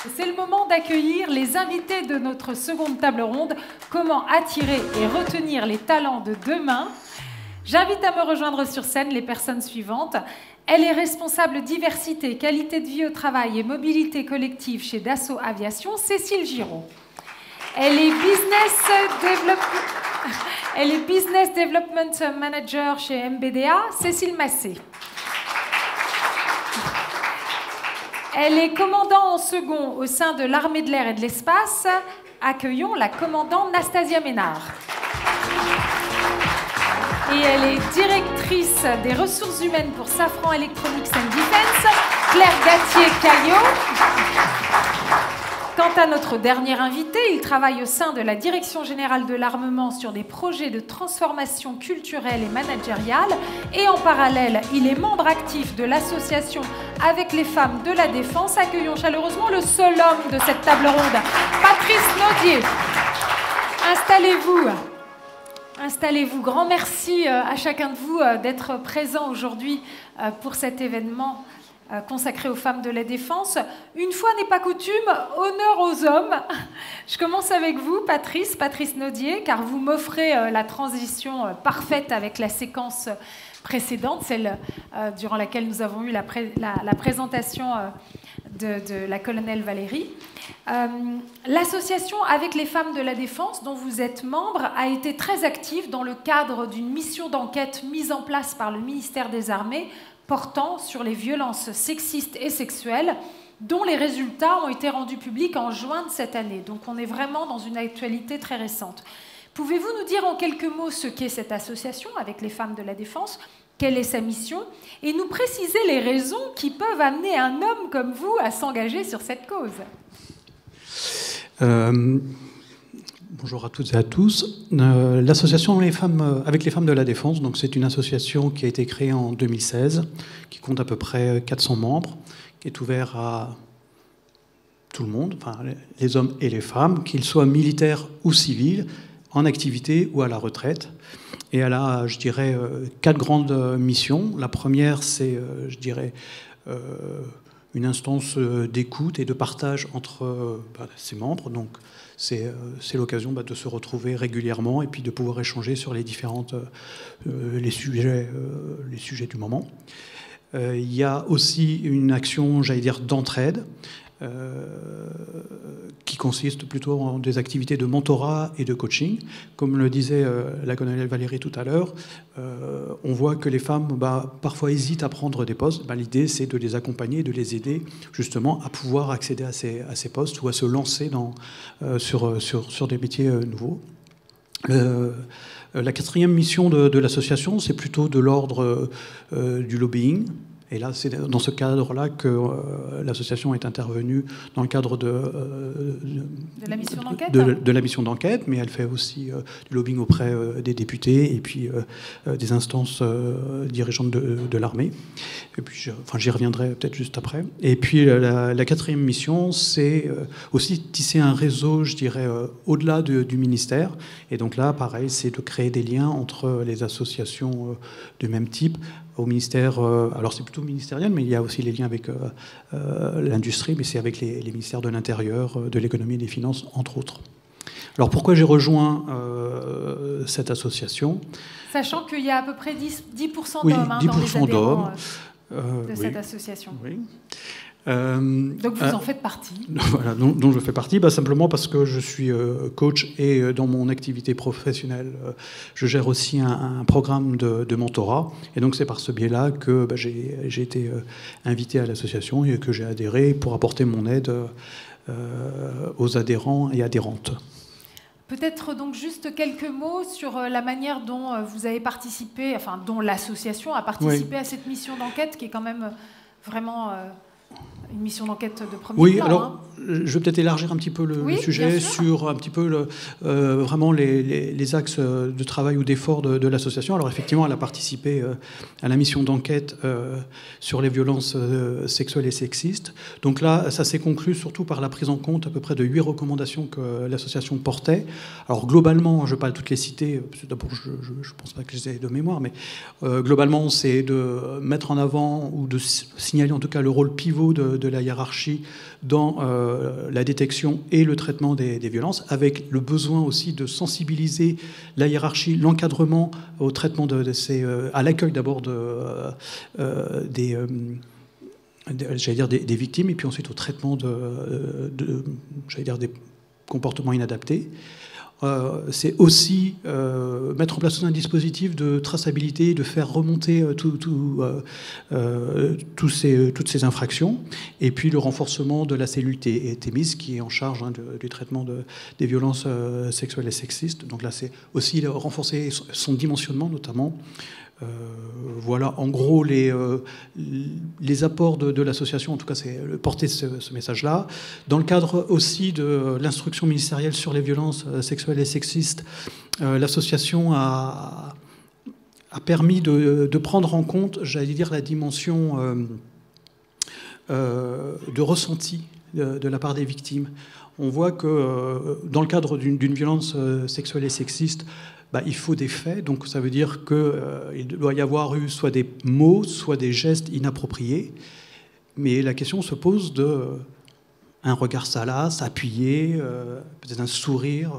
C'est le moment d'accueillir les invités de notre seconde table ronde. Comment attirer et retenir les talents de demain? J'invite à me rejoindre sur scène les personnes suivantes. Elle est responsable diversité, qualité de vie au travail et mobilité collective chez Dassault Aviation, Cécile Giraud. Elle est Business Development Manager chez MBDA, Cécile Massé. Elle est commandant en second au sein de l'armée de l'air et de l'espace. Accueillons la commandante Nastasia Ménard. Et elle est directrice des ressources humaines pour Safran Electronics and Defense, Claire Gatier-Caillot. Quant à notre dernier invité, il travaille au sein de la Direction générale de l'armement sur des projets de transformation culturelle et managériale. Et en parallèle, il est membre actif de l'association Avec les femmes de la défense. Accueillons chaleureusement le seul homme de cette table ronde, Patrice Naudier. Installez-vous. Installez-vous. Grand merci à chacun de vous d'être présent aujourd'hui pour cet événement consacré aux femmes de la défense. Une fois n'est pas coutume, honneur aux hommes. Je commence avec vous, Patrice Naudier, car vous m'offrez la transition parfaite avec la séquence précédente, celle durant laquelle nous avons eu la présentation de la colonelle Valérie. L'association Avec les femmes de la défense, dont vous êtes membre, a été très active dans le cadre d'une mission d'enquête mise en place par le ministère des Armées portant sur les violences sexistes et sexuelles, dont les résultats ont été rendus publics en juin de cette année. Donc on est vraiment dans une actualité très récente. Pouvez-vous nous dire en quelques mots ce qu'est cette association Avec les femmes de la défense, quelle est sa mission, et nous préciser les raisons qui peuvent amener un homme comme vous à s'engager sur cette cause? Bonjour à toutes et à tous. L'association Avec les femmes de la défense, donc c'est une association qui a été créée en 2016, qui compte à peu près 400 membres, qui est ouverte à tout le monde, enfin les hommes et les femmes, qu'ils soient militaires ou civils, en activité ou à la retraite. Et elle a, je dirais, 4 grandes missions. La première, c'est, je dirais, une instance d'écoute et de partage entre ses membres. Donc, c'est l'occasion de se retrouver régulièrement et puis de pouvoir échanger sur les différentes les sujets du moment. Il y a aussi une action, j'allais dire, d'entraide, qui consiste plutôt en des activités de mentorat et de coaching. Comme le disait la colonelle Valérie tout à l'heure, on voit que les femmes parfois hésitent à prendre des postes. L'idée, c'est de les accompagner, de les aider justement à pouvoir accéder à ces postes ou à se lancer sur des métiers nouveaux. La 4e mission de l'association, c'est plutôt de l'ordre du lobbying. Et là, c'est dans ce cadre-là que l'association est intervenue dans le cadre de la mission d'enquête. De la mission d'enquête, mais elle fait aussi du lobbying auprès des députés et puis des instances dirigeantes de l'armée. Et puis, j'y reviendrai peut-être juste après. Et puis, la 4e mission, c'est aussi tisser un réseau, je dirais, au-delà du ministère. Et donc là, pareil, c'est de créer des liens entre les associations du même type. Au ministère, alors c'est plutôt ministériel, mais il y a aussi les liens avec l'industrie, mais c'est avec les ministères de l'Intérieur, de l'économie et des finances, entre autres. Alors pourquoi j'ai rejoint cette association? Sachant qu'il y a à peu près 10% oui, d'hommes dans les adhérents de cette oui, association. Oui. Donc vous en faites partie. Voilà, dont je fais partie, simplement parce que je suis coach et dans mon activité professionnelle, je gère aussi un programme de mentorat. Et donc c'est par ce biais-là que j'ai été invité à l'association et que j'ai adhéré pour apporter mon aide aux adhérents et adhérentes. Peut-être donc juste quelques mots sur la manière dont vous avez participé, enfin dont l'association a participé à cette mission d'enquête qui est quand même vraiment... une mission d'enquête de premier plan. Oui, alors je vais peut-être élargir un petit peu le sujet sur un petit peu vraiment les axes de travail ou d'effort de l'association. Alors effectivement, elle a participé à la mission d'enquête sur les violences sexuelles et sexistes. Donc là, ça s'est conclu surtout par la prise en compte à peu près de 8 recommandations que l'association portait. Alors globalement, je ne vais pas toutes les citer, parce que d'abord je ne pense pas que je les ai de mémoire, mais globalement, c'est de mettre en avant ou de signaler en tout cas le rôle pivot niveaux de la hiérarchie dans la détection et le traitement des violences, avec le besoin aussi de sensibiliser la hiérarchie, l'encadrement au traitement à l'accueil d'abord des victimes, et puis ensuite au traitement des comportements inadaptés. C'est aussi mettre en place un dispositif de traçabilité, de faire remonter toutes ces infractions, et puis le renforcement de la cellule Thémis qui est en charge du traitement des violences sexuelles et sexistes. Donc là, c'est aussi renforcer son dimensionnement notamment. Voilà, en gros, les apports de l'association, en tout cas, c'est porter ce message-là. Dans le cadre aussi de l'instruction ministérielle sur les violences sexuelles et sexistes, l'association a permis de prendre en compte, j'allais dire, la dimension de ressenti de la part des victimes. On voit que dans le cadre d'une violence sexuelle et sexiste, il faut des faits, donc ça veut dire qu'il doit y avoir eu soit des mots, soit des gestes inappropriés. Mais la question se pose un regard salace, appuyé, peut-être un sourire.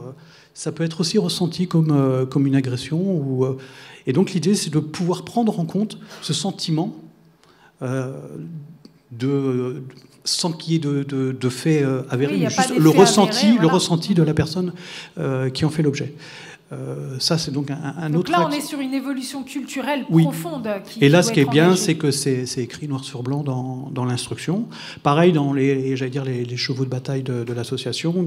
Ça peut être aussi ressenti comme une agression. Et donc l'idée, c'est de pouvoir prendre en compte ce sentiment sans qu'il y ait de faits avérés, mais juste le ressenti de la personne qui en fait l'objet. Ça, c'est donc un autre. Donc là, on est sur une évolution culturelle profonde. Et là, ce qui est bien, c'est que c'est écrit noir sur blanc dans l'instruction. Pareil dans les chevaux de bataille de l'association.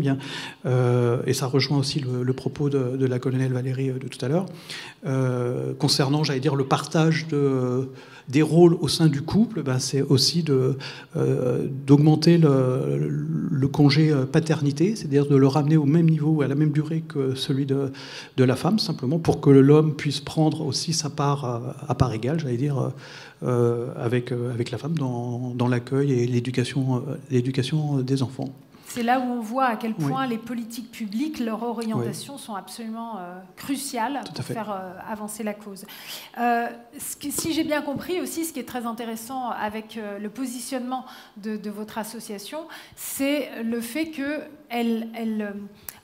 Et ça rejoint aussi le propos de la colonelle Valérie de tout à l'heure, concernant, le partage des rôles au sein du couple. C'est aussi d'augmenter le congé paternité, c'est-à-dire de le ramener au même niveau, à la même durée que celui de la femme, simplement pour que l'homme puisse prendre aussi sa part à part égale, avec la femme dans l'accueil et l'éducation des enfants. C'est là où on voit à quel point les politiques publiques, leur orientation sont absolument cruciales pour faire avancer la cause. Si j'ai bien compris aussi, ce qui est très intéressant avec le positionnement de votre association, c'est le fait qu'elle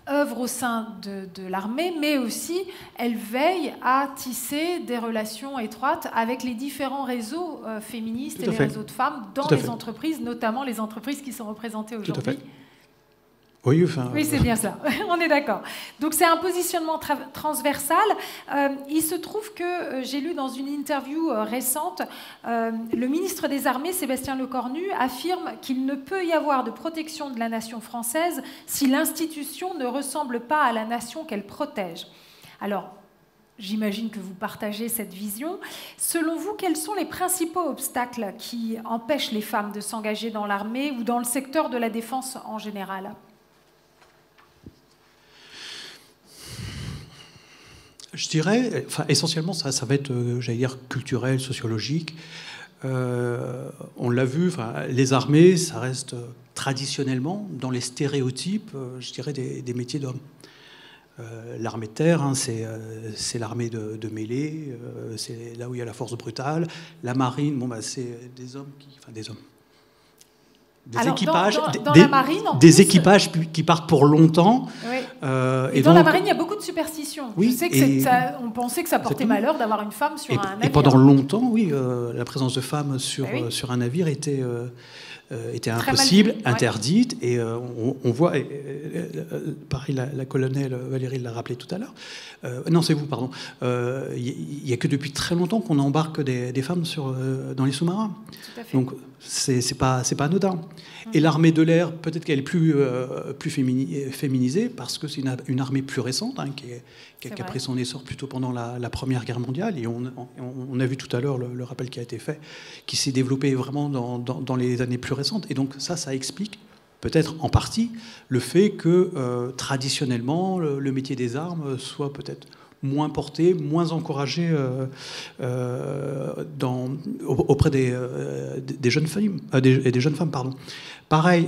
œuvre au sein de l'armée, mais aussi elle veille à tisser des relations étroites avec les différents réseaux féministes et les réseaux de femmes dans les entreprises, notamment les entreprises qui sont représentées aujourd'hui. Oui, c'est bien ça. On est d'accord. Donc c'est un positionnement transversal. Il se trouve que j'ai lu dans une interview récente, le ministre des Armées, Sébastien Lecornu, affirme qu'il ne peut y avoir de protection de la nation française si l'institution ne ressemble pas à la nation qu'elle protège. Alors, j'imagine que vous partagez cette vision. Selon vous, quels sont les principaux obstacles qui empêchent les femmes de s'engager dans l'armée ou dans le secteur de la défense en général ? Je dirais, essentiellement, ça va être, culturel, sociologique. On l'a vu, les armées, ça reste traditionnellement dans les stéréotypes, des métiers d'hommes. L'armée de terre, c'est l'armée de mêlée, c'est là où il y a la force brutale. La marine, c'est des hommes des équipages qui partent pour longtemps. Oui. Et dans la marine, il y a beaucoup de superstitions. Je sais que on pensait que ça portait malheur d'avoir une femme sur un navire. Et pendant longtemps, la présence de femmes sur un navire était impossible, interdite. Et on voit, pareil, la colonelle Valérie l'a rappelé tout à l'heure. Non, c'est vous, pardon. Il n'y a que depuis très longtemps qu'on embarque des femmes dans les sous-marins. Tout à fait. Donc, c'est pas anodin. Et l'armée de l'air, peut-être qu'elle est plus féminisée parce que c'est une armée plus récente qui a pris son essor plutôt pendant la Première Guerre mondiale. Et on a vu tout à l'heure le rappel qui a été fait, qui s'est développé vraiment dans les années plus récentes. Et donc ça explique peut-être en partie le fait que traditionnellement le métier des armes soit peut-être moins porté, moins encouragé auprès des jeunes femmes, des jeunes femmes, pardon. Pareil,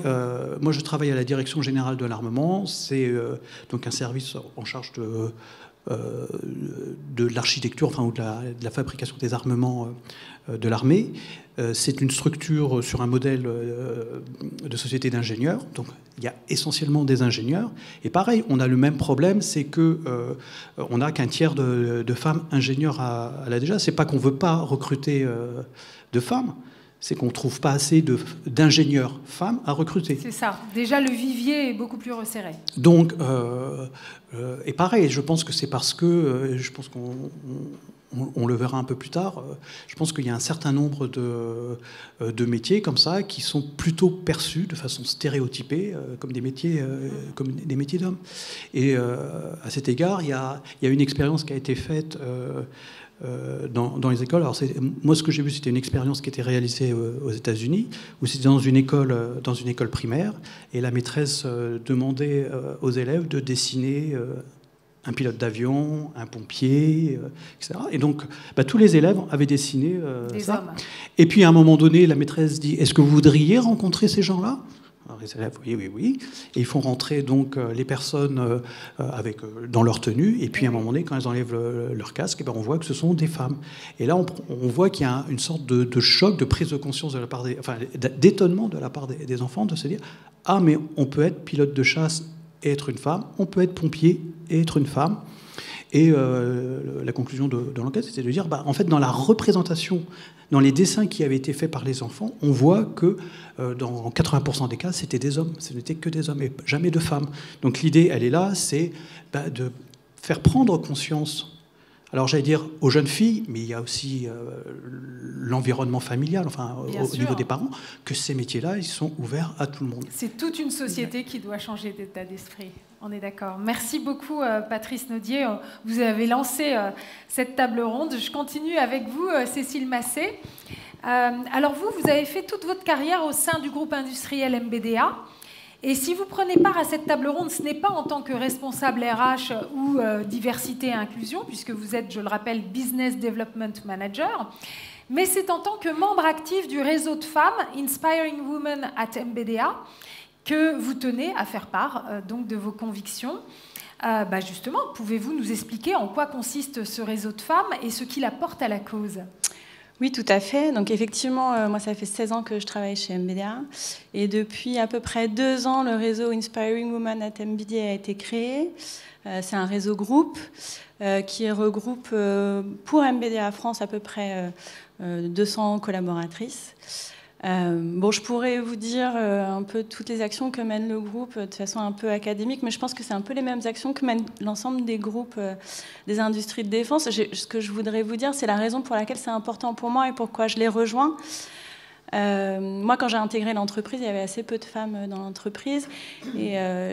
moi je travaille à la Direction Générale de l'Armement, c'est donc un service en charge de l'architecture, enfin, ou de la fabrication des armements de l'armée. C'est une structure sur un modèle de société d'ingénieurs, donc il y a essentiellement des ingénieurs. Et pareil, on a le même problème, c'est qu'on n'a qu'un tiers de femmes ingénieurs à la DGA. C'est pas qu'on veut pas recruter de femmes, c'est qu'on ne trouve pas assez d'ingénieurs femmes à recruter. C'est ça. Déjà, le vivier est beaucoup plus resserré. Donc, et pareil, je pense que c'est parce que, je pense qu'on le verra un peu plus tard, je pense qu'il y a un certain nombre de métiers comme ça qui sont plutôt perçus de façon stéréotypée comme des métiers d'hommes. Et à cet égard, il y a une expérience qui a été faite dans les écoles. Alors moi, ce que j'ai vu, c'était une expérience qui était réalisée aux États-Unis, où c'était dans une école primaire, et la maîtresse demandait aux élèves de dessiner un pilote d'avion, un pompier, etc. Et donc, tous les élèves avaient dessiné ça. Hommes. Et puis, à un moment donné, la maîtresse dit « Est-ce que vous voudriez rencontrer ces gens-là » Alors, les élèves, oui. Et ils font rentrer donc les personnes dans leur tenue. Et puis, à un moment donné, quand elles enlèvent leur casque, on voit que ce sont des femmes. Et là, on voit qu'il y a une sorte de choc, de prise de conscience de la part d'étonnement de la part des enfants, de se dire « Ah, mais on peut être pilote de chasse et être une femme, on peut être pompier et être une femme ». Et la conclusion de l'enquête, c'était de dire, en fait, dans la représentation, dans les dessins qui avaient été faits par les enfants, on voit que dans 80% des cas, c'était des hommes. Ce n'était que des hommes et jamais de femmes. Donc l'idée, elle est là, c'est de faire prendre conscience, alors j'allais dire aux jeunes filles, mais il y a aussi l'environnement familial, enfin au niveau des parents, que ces métiers-là, ils sont ouverts à tout le monde. C'est toute une société qui doit changer d'état d'esprit. On est d'accord. Merci beaucoup, Patrice Naudier. Vous avez lancé cette table ronde. Je continue avec vous, Cécile Massé. Alors vous avez fait toute votre carrière au sein du groupe industriel MBDA. Et si vous prenez part à cette table ronde, ce n'est pas en tant que responsable RH ou diversité et inclusion, puisque vous êtes, je le rappelle, Business Development Manager, mais c'est en tant que membre actif du réseau de femmes Inspiring Women at MBDA que vous tenez à faire part donc de vos convictions. Justement, pouvez-vous nous expliquer en quoi consiste ce réseau de femmes et ce qu'il apporte à la cause ? Oui, tout à fait. Donc effectivement, moi, ça fait 16 ans que je travaille chez MBDA. Et depuis à peu près 2 ans, le réseau Inspiring Women at MBDA a été créé. C'est un réseau groupe qui regroupe pour MBDA France à peu près 200 collaboratrices. Je pourrais vous dire un peu toutes les actions que mène le groupe de façon un peu académique, mais je pense que c'est un peu les mêmes actions que mènent l'ensemble des groupes des industries de défense. Ce que je voudrais vous dire, c'est la raison pour laquelle c'est important pour moi et pourquoi je les rejoins. Moi, quand j'ai intégré l'entreprise, il y avait assez peu de femmes dans l'entreprise et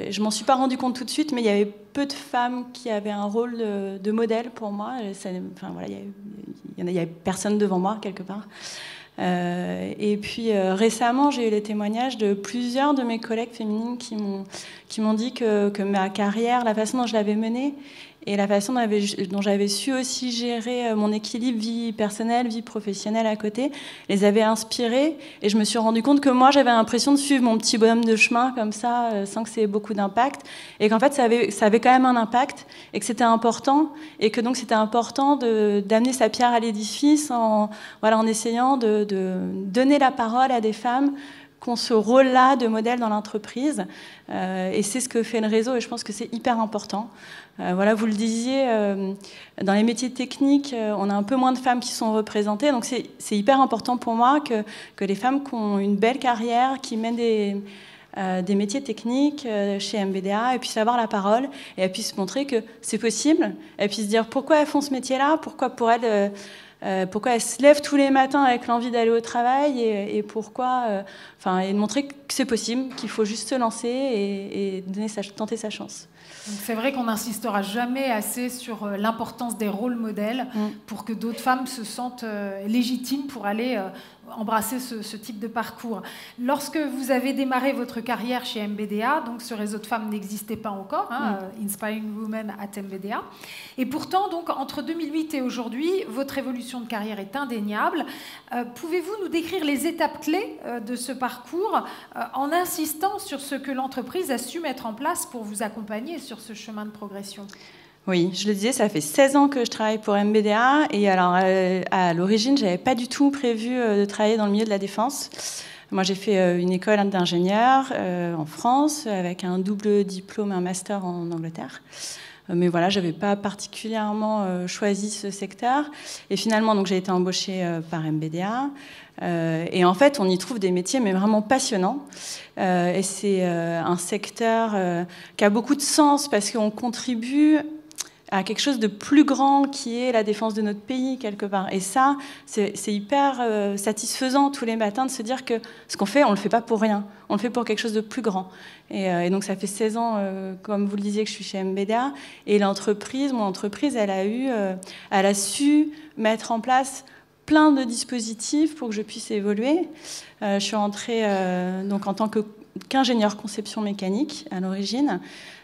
je m'en suis pas rendu compte tout de suite, mais il y avait peu de femmes qui avaient un rôle de modèle pour moi. Il y avait personne devant moi quelque part. Et puis récemment, j'ai eu les témoignages de plusieurs de mes collègues féminines qui m'ont dit que ma carrière, la façon dont je l'avais menée et la façon dont j'avais su aussi gérer mon équilibre vie personnelle, vie professionnelle à côté, les avait inspirées. Et je me suis rendu compte que moi, j'avais l'impression de suivre mon petit bonhomme de chemin comme ça, sans que ça ait beaucoup d'impact. Et qu'en fait, ça avait quand même un impact et que c'était important. Et que donc, c'était important d'amener sa pierre à l'édifice en essayant de donner la parole à des femmes qui ont ce rôle-là de modèle dans l'entreprise. Et c'est ce que fait le réseau et je pense que c'est hyper important. Vous le disiez, dans les métiers techniques, on a un peu moins de femmes qui sont représentées. Donc c'est hyper important pour moi que les femmes qui ont une belle carrière, qui mènent des métiers techniques chez MBDA, elles puissent avoir la parole et elles puissent montrer que c'est possible. Elles puissent dire pourquoi elles font ce métier-là, pourquoi pour elles... pourquoi elles se lèvent tous les matins avec l'envie d'aller au travail et pourquoi, et de montrer que c'est possible, qu'il faut juste se lancer et tenter sa chance. C'est vrai qu'on n'insistera jamais assez sur l'importance des rôles modèles pour que d'autres femmes se sentent légitimes pour aller embrasser ce type de parcours. Lorsque vous avez démarré votre carrière chez MBDA, donc ce réseau de femmes n'existait pas encore, Inspiring Women at MBDA, et pourtant, donc, entre 2008 et aujourd'hui, votre évolution de carrière est indéniable. Pouvez-vous nous décrire les étapes clés de ce parcours en insistant sur ce que l'entreprise a su mettre en place pour vous accompagner sur ce chemin de progression ? Oui, je le disais, ça fait 16 ans que je travaille pour MBDA. Et alors, à l'origine, je n'avais pas du tout prévu de travailler dans le milieu de la défense. Moi, j'ai fait une école d'ingénieur en France, avec un double diplôme, un master en Angleterre. Mais voilà, je n'avais pas particulièrement choisi ce secteur. Et finalement, donc, j'ai été embauchée par MBDA. Et en fait, on y trouve des métiers, mais vraiment passionnants. Et c'est un secteur qui a beaucoup de sens parce qu'on contribue à quelque chose de plus grand qui est la défense de notre pays, quelque part. Et ça, c'est hyper satisfaisant tous les matins de se dire que ce qu'on fait, on ne le fait pas pour rien. On le fait pour quelque chose de plus grand. Et donc, ça fait 16 ans, comme vous le disiez, que je suis chez MBDA. Et mon entreprise, elle a su mettre en place plein de dispositifs pour que je puisse évoluer. Je suis entrée donc en tant qu'ingénieur conception mécanique à l'origine.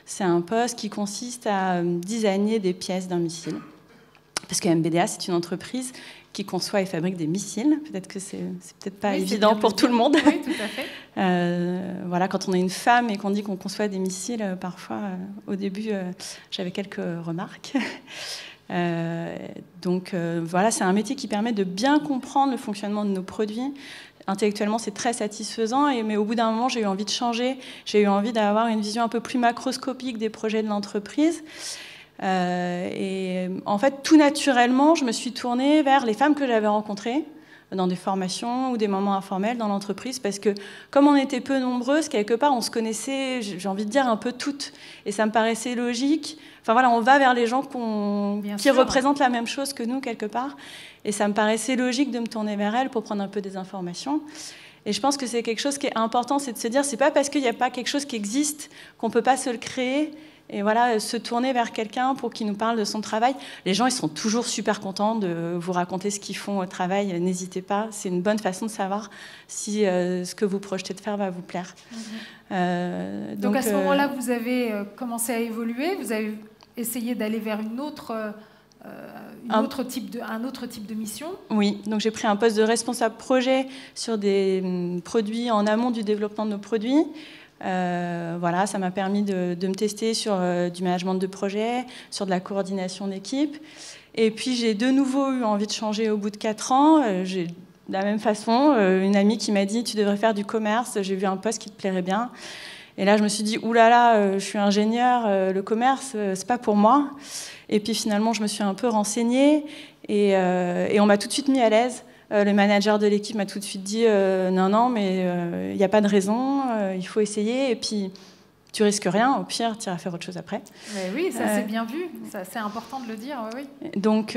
C'est un poste qui consiste à designer des pièces d'un missile. Parce que MBDA, c'est une entreprise qui conçoit et fabrique des missiles. Peut-être que c'est peut-être pas évident pour tout le monde. Oui, tout à fait. Voilà, quand on est une femme et qu'on dit qu'on conçoit des missiles, parfois, au début, j'avais quelques remarques. Donc voilà, c'est un métier qui permet de bien comprendre le fonctionnement de nos produits. Intellectuellement, c'est très satisfaisant, mais au bout d'un moment, j'ai eu envie de changer. J'ai eu envie d'avoir une vision un peu plus macroscopique des projets de l'entreprise. Et en fait, tout naturellement, je me suis tournée vers les femmes que j'avais rencontrées dans des formations ou des moments informels dans l'entreprise, parce que comme on était peu nombreuses, quelque part, on se connaissait, j'ai envie de dire, un peu toutes. Et ça me paraissait logique. Enfin voilà, on va vers les gens qui représentent la même chose que nous, quelque part. Et ça me paraissait logique de me tourner vers elles pour prendre un peu des informations. Et je pense que c'est quelque chose qui est important, c'est de se dire, c'est pas parce qu'il n'y a pas quelque chose qui existe qu'on peut pas se le créer. Et voilà, se tourner vers quelqu'un pour qu'il nous parle de son travail. Les gens, ils sont toujours super contents de vous raconter ce qu'ils font au travail. N'hésitez pas, c'est une bonne façon de savoir si ce que vous projetez de faire va vous plaire. Donc à ce moment-là, vous avez commencé à évoluer, vous avez essayé d'aller vers un autre type de mission. Oui, donc j'ai pris un poste de responsable projet sur des produits en amont du développement de nos produits. Voilà, ça m'a permis de me tester sur du management de projet, sur de la coordination d'équipe. Et puis j'ai de nouveau eu envie de changer au bout de 4 ans. J'ai de la même façon une amie qui m'a dit « tu devrais faire du commerce, j'ai vu un poste qui te plairait bien ». Et là je me suis dit « oulala, je suis ingénieure, le commerce, c'est pas pour moi ». Et puis finalement je me suis un peu renseignée et on m'a tout de suite mis à l'aise. Le manager de l'équipe m'a tout de suite dit non, mais il n'y a pas de raison, il faut essayer, et puis tu risques rien, au pire, tu iras faire autre chose après. Mais oui, ça c'est bien vu, c'est important de le dire. Oui. Donc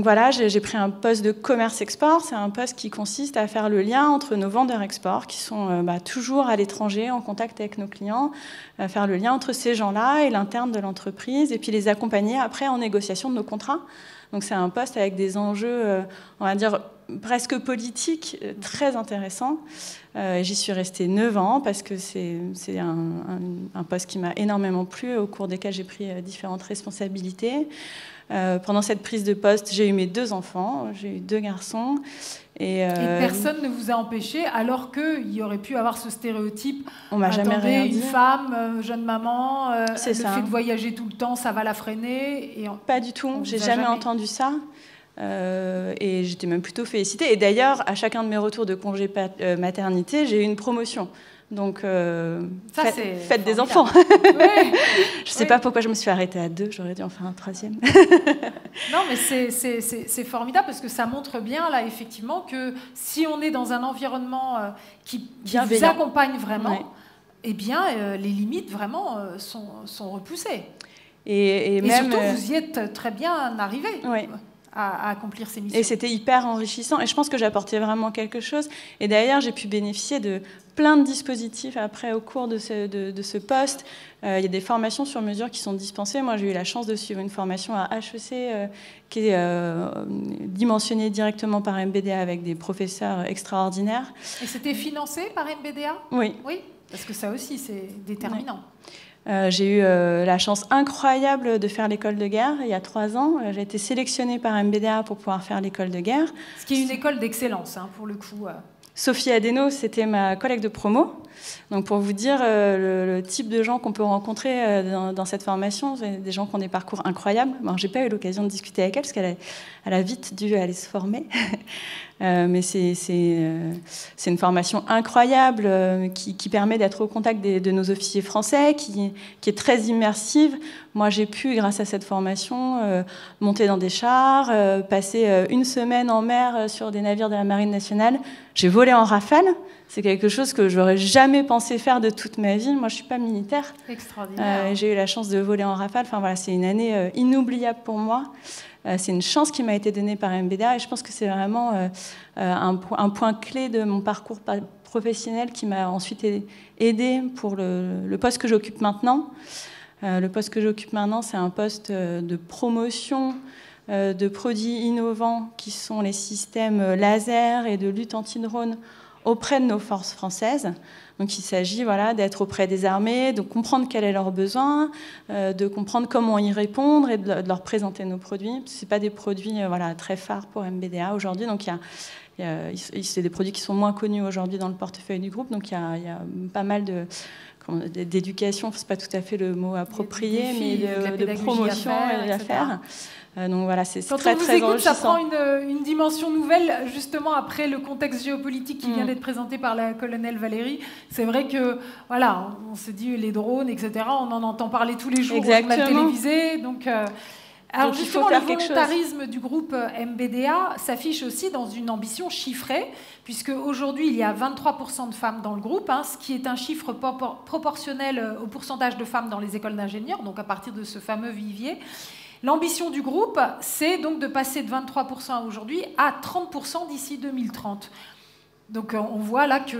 voilà, j'ai pris un poste de commerce-export, c'est un poste qui consiste à faire le lien entre nos vendeurs export, qui sont toujours à l'étranger, en contact avec nos clients, à faire le lien entre ces gens-là et l'interne de l'entreprise, et puis les accompagner après en négociation de nos contrats. Donc c'est un poste avec des enjeux, on va dire, presque politiques, très intéressants. J'y suis restée 9 ans parce que c'est un poste qui m'a énormément plu, au cours desquels j'ai pris différentes responsabilités. Pendant cette prise de poste, j'ai eu mes 2 enfants, j'ai eu 2 garçons. Et personne ne vous a empêché, alors qu'il y aurait pu avoir ce stéréotype. On m'a jamais rien dit. Une femme, jeune maman, le fait de voyager tout le temps, ça va la freiner. Pas du tout, j'ai jamais entendu ça. Et j'étais même plutôt félicitée. Et d'ailleurs, à chacun de mes retours de congé maternité, j'ai eu une promotion. Donc, faites des enfants. Ouais. Je ne sais pas pourquoi je me suis arrêtée à 2, j'aurais dû en faire un 3e. Non, mais c'est formidable parce que ça montre bien, là, effectivement, que si on est dans un environnement qui vous accompagne vraiment, eh bien, les limites, vraiment, sont repoussées. Et même, surtout, vous y êtes très bien arrivé. Oui. À accomplir ces missions. Et c'était hyper enrichissant. Et je pense que j'apportais vraiment quelque chose. Et d'ailleurs, j'ai pu bénéficier de plein de dispositifs après au cours de ce poste. Il y a des formations sur mesure qui sont dispensées. Moi, j'ai eu la chance de suivre une formation à HEC qui est dimensionnée directement par MBDA avec des professeurs extraordinaires. Et c'était financé par MBDA ? Oui. Oui, parce que ça aussi, c'est déterminant. Oui. J'ai eu la chance incroyable de faire l'école de guerre il y a 3 ans. J'ai été sélectionnée par MBDA pour pouvoir faire l'école de guerre. Ce qui est une école d'excellence, hein, pour le coup. Sophie Adeno, c'était ma collègue de promo. Donc pour vous dire le type de gens qu'on peut rencontrer dans cette formation, c'est des gens qui ont des parcours incroyables. Bon, j'ai pas eu l'occasion de discuter avec elle parce qu'elle a vite dû aller se former. Mais c'est une formation incroyable qui permet d'être au contact de nos officiers français, qui est très immersive. Moi, j'ai pu, grâce à cette formation, monter dans des chars, passer une semaine en mer sur des navires de la Marine nationale. J'ai volé en Rafale. C'est quelque chose que j'aurais jamais pensé faire de toute ma vie. Moi, je suis pas militaire. Extraordinaire. J'ai eu la chance de voler en Rafale. Enfin voilà, c'est une année inoubliable pour moi. C'est une chance qui m'a été donnée par MBDA et je pense que c'est vraiment un point clé de mon parcours professionnel qui m'a ensuite aidé pour le poste que j'occupe maintenant. Le poste que j'occupe maintenant, c'est un poste de promotion de produits innovants qui sont les systèmes laser et de lutte anti-drone auprès de nos forces françaises. Donc il s'agit d'être auprès des armées, de comprendre quel est leur besoin, de comprendre comment y répondre et de leur présenter nos produits. Ce ne sont pas des produits très phares pour MBDA aujourd'hui. Donc c'est des produits qui sont moins connus aujourd'hui dans le portefeuille du groupe. Donc il y a pas mal d'éducation, c'est pas tout à fait le mot approprié, mais de promotion à faire. Donc voilà, c'est très, très enrichissant. Quand on vous écoute, ça prend une dimension nouvelle, justement après le contexte géopolitique qui vient d'être présenté par la colonelle Valérie. C'est vrai que, on se dit les drones, etc., on en entend parler tous les jours au journal télévisé. Donc justement, le volontarisme du groupe MBDA s'affiche aussi dans une ambition chiffrée, puisque aujourd'hui, il y a 23% de femmes dans le groupe, ce qui est un chiffre proportionnel au pourcentage de femmes dans les écoles d'ingénieurs, donc à partir de ce fameux vivier. L'ambition du groupe, c'est donc de passer de 23% aujourd'hui à 30% d'ici 2030. Donc on voit là que,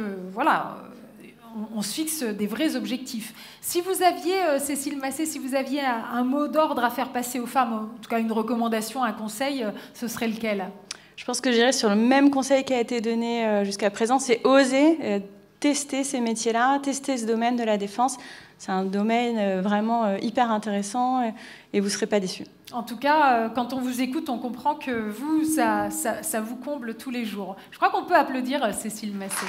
on se fixe des vrais objectifs. Si vous aviez, Cécile Massé, si vous aviez un mot d'ordre à faire passer aux femmes, en tout cas une recommandation, un conseil, ce serait lequel ? Je pense que j'irais sur le même conseil qui a été donné jusqu'à présent, c'est oser tester ces métiers-là, tester ce domaine de la défense. C'est un domaine vraiment hyper intéressant et vous ne serez pas déçus. En tout cas, quand on vous écoute, on comprend que vous, ça vous comble tous les jours. Je crois qu'on peut applaudir Cécile Massé.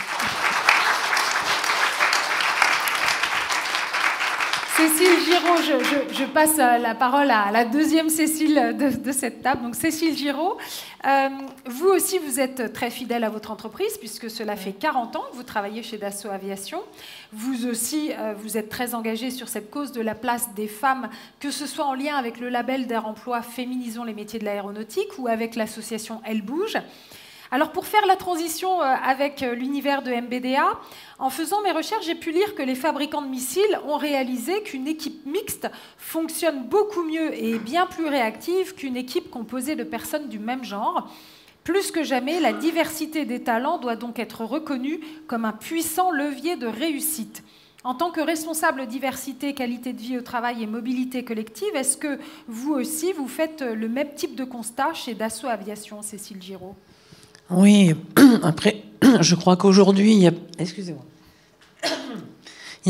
Cécile Giraud, je passe la parole à la deuxième Cécile de cette table. Donc Cécile Giraud, vous aussi vous êtes très fidèle à votre entreprise puisque cela fait 40 ans que vous travaillez chez Dassault Aviation. Vous aussi, vous êtes très engagée sur cette cause de la place des femmes, que ce soit en lien avec le label d'Air Emploi Féminisons les métiers de l'aéronautique ou avec l'association Elle Bouge. Alors pour faire la transition avec l'univers de MBDA, en faisant mes recherches, j'ai pu lire que les fabricants de missiles ont réalisé qu'une équipe mixte fonctionne beaucoup mieux et est bien plus réactive qu'une équipe composée de personnes du même genre. Plus que jamais, la diversité des talents doit donc être reconnue comme un puissant levier de réussite. En tant que responsable diversité, qualité de vie au travail et mobilité collective, est-ce que vous aussi, vous faites le même type de constat chez Dassault Aviation, Cécile Giraud ? Oui, après, je crois qu'aujourd'hui, il y